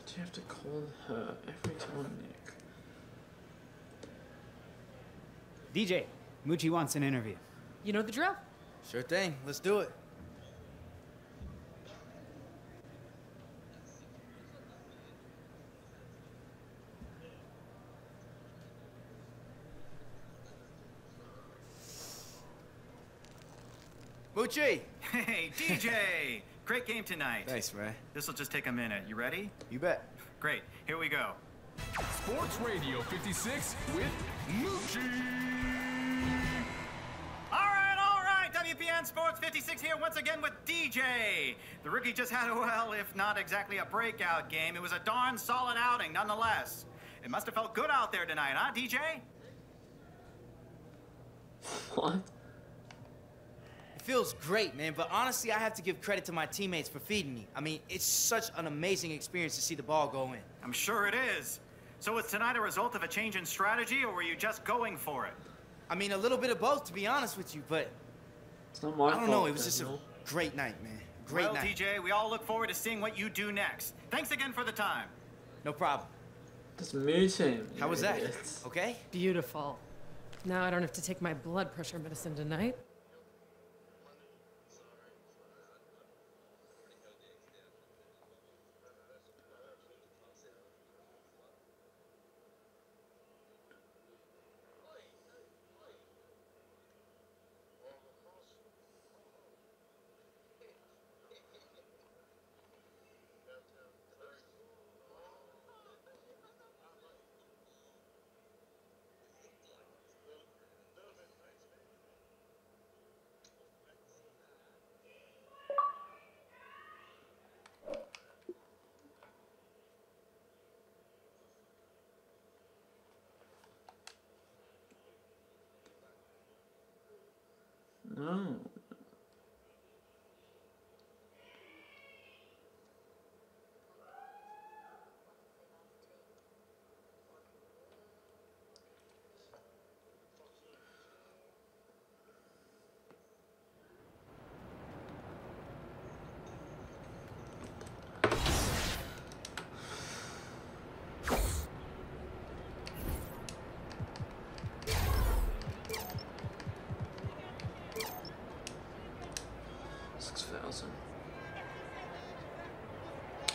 Do you have to call her every time, Nick? DJ, Moochie wants an interview. You know the drill. Sure thing. Let's do it. Moochie! Hey, DJ! Great game tonight. Thanks, man. This will just take a minute. You ready? You bet. Great. Here we go. Sports Radio 56 with Moochie. All right. WPN Sports 56 here once again with DJ. The rookie just had, well, if not exactly a breakout game, it was a darn solid outing nonetheless. It must have felt good out there tonight, huh, DJ? What? It feels great, man, but honestly, I have to give credit to my teammates for feeding me. I mean, it's such an amazing experience to see the ball go in. I'm sure it is. So was tonight a result of a change in strategy, or were you just going for it? I mean, a little bit of both, to be honest with you, but It's not my I don't know. fault, It was just a Daniel. great night, man. Great Well, night. DJ, we all look forward to seeing what you do next. Thanks again for the time. No problem. Just mute him. How was that? idiots. Okay? Beautiful. Now I don't have to take my blood pressure medicine tonight.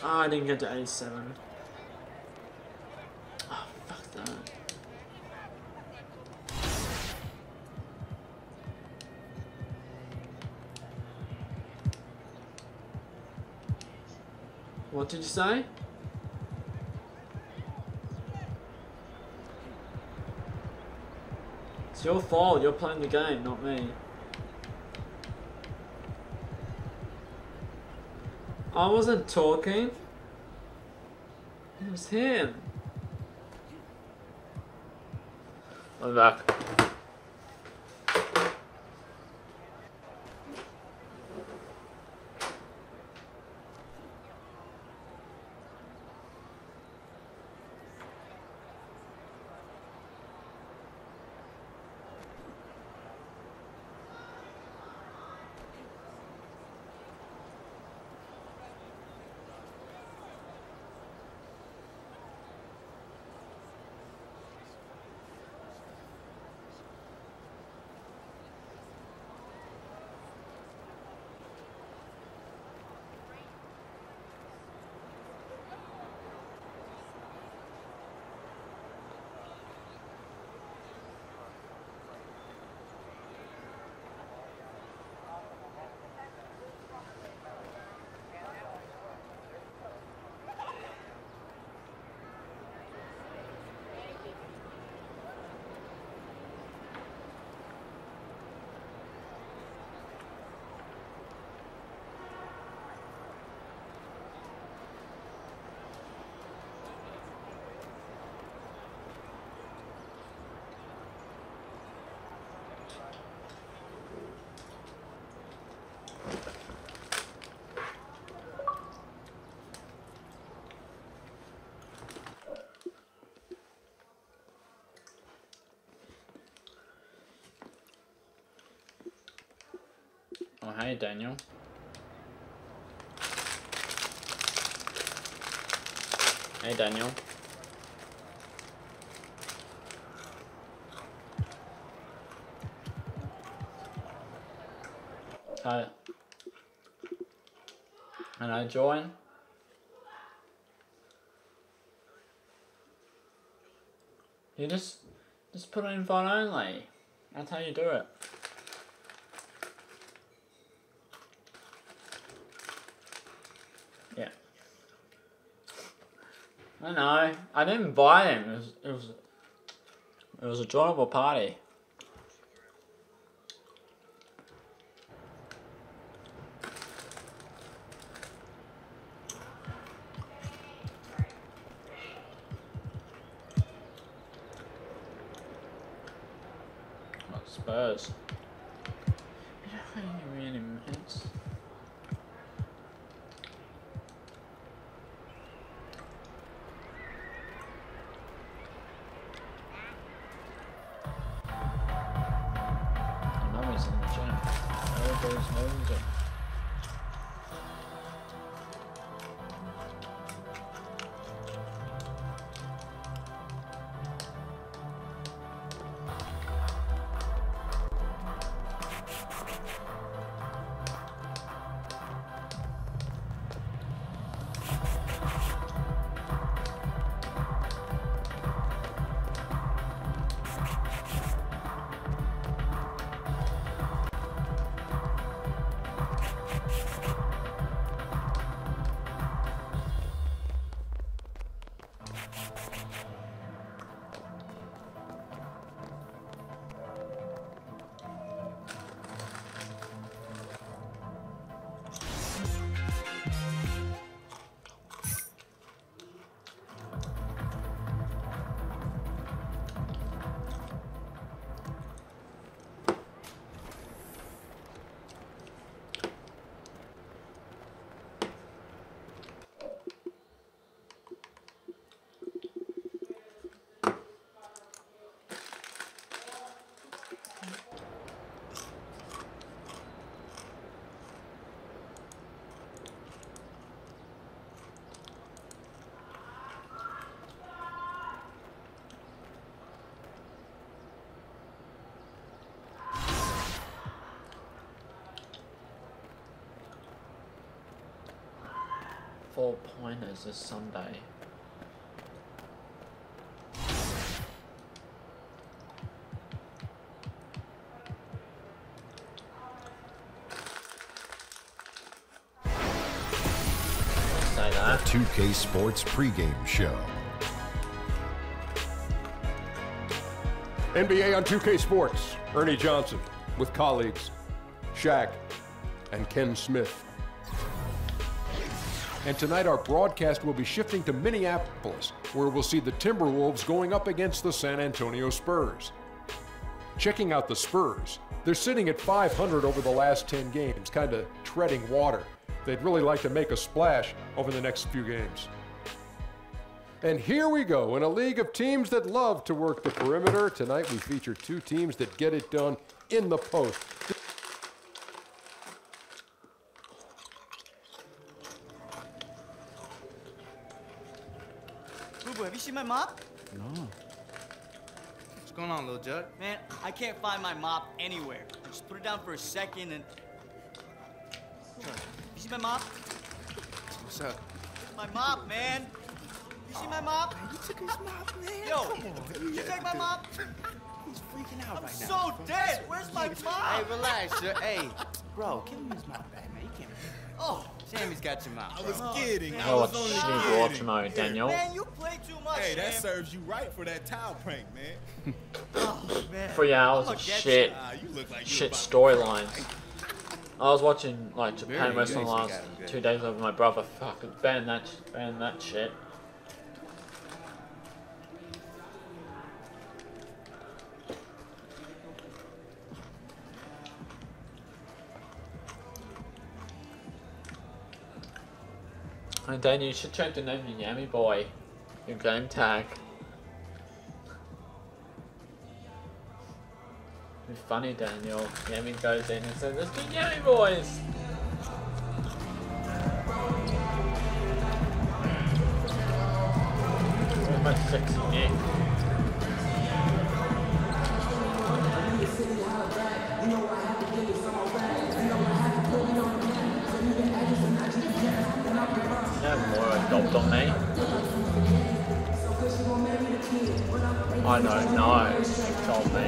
Oh, I didn't get to 87. Oh, fuck that. What did you say? It's your fault. You're playing the game, not me. I wasn't talking. It was him. I'm back. Oh, hey, Daniel. Hey, Daniel. Hi. Can I join? You just put it in invite only. That's how you do it. Yeah. I know. I didn't invite him. It was a joinable party. What Spurs? You don't have any really minutes. Mummy's in the gym. Everybody's moving. 4-pointers this Sunday. Say that. 2K Sports pregame show. NBA on 2K Sports. Ernie Johnson with colleagues Shaq and Ken Smith. And tonight our broadcast will be shifting to Minneapolis, where we'll see the Timberwolves going up against the San Antonio Spurs. Checking out the Spurs, they're sitting at 500 over the last 10 games, kind of treading water. They'd really like to make a splash over the next few games. And here we go, in a league of teams that love to work the perimeter. Tonight we feature two teams that get it done in the post. Boo-boo, have you seen my mop? No. What's going on, little Jug? Man, I can't find my mop anywhere. I just put it down for a second and... You see my mop? What's up? My mop, man. You see my mop? You took his mop, man. Yo, Come on. you take my mop? He's freaking out I'm right now. so dead. Where's my mop? Hey, relax, sir. Hey, bro, give him his mop back, man. You can't. Oh. Sammy's got your mop. I was kidding. man. I was only kidding. Watch mode, Daniel. Man, you play too much, Hey, that man. serves you right for that towel prank, man. Oh, man. 3 hours of shit, You look like shit storylines. I was watching like Japan wrestling the last 2 days with my brother. Fucking ban that shit. And then you should change the name to Yummy Boy. Your game tag. It's funny, Daniel. Yummy goes in and says, "Let's be Yummy Boys." Where's my sexy neck? More adopt on me. I don't know. She told me.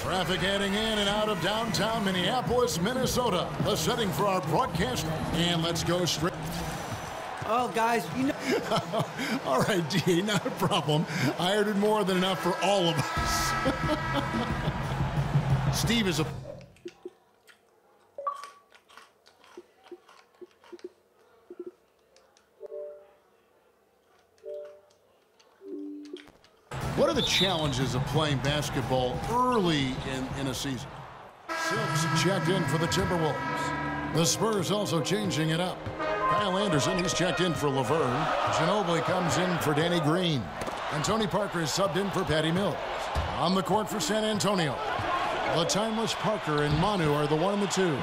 Traffic heading in and out of downtown Minneapolis, Minnesota. The setting for our broadcast, and let's go straight. Well, guys, you know. All right, D, not a problem. I ordered more than enough for all of us. Steve is a... What are the challenges of playing basketball early in a season? Silks checked in for the Timberwolves. The Spurs also changing it up. Kyle Anderson, he's checked in for Laverne. Ginobili comes in for Danny Green. And Tony Parker is subbed in for Patty Mills. On the court for San Antonio, the timeless Parker and Manu are the 1 and the 2.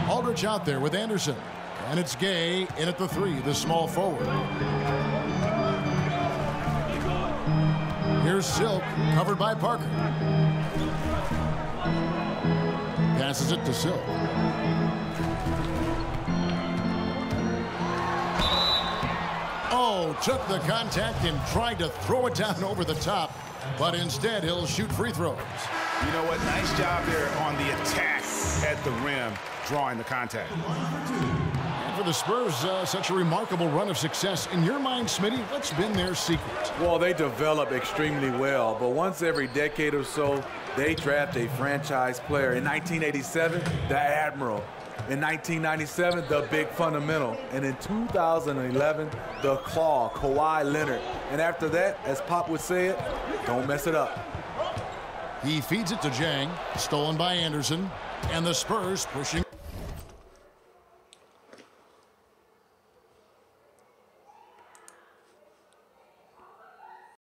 Aldridge out there with Anderson. And it's Gay in at the 3, the small forward. Here's Silk, covered by Parker. Passes it to Silk. Oh, took the contact and tried to throw it down over the top, but instead he'll shoot free throws. You know what? Nice job there on the attack at the rim, drawing the contact. For the Spurs, such a remarkable run of success. In your mind, Smitty, what's been their secret? Well, they develop extremely well, but once every decade or so, they draft a franchise player. In 1987, the Admiral. In 1997, the Big Fundamental. And in 2011, the Claw, Kawhi Leonard. And after that, as Pop would say it, don't mess it up. He feeds it to Jang, stolen by Anderson, and the Spurs pushing.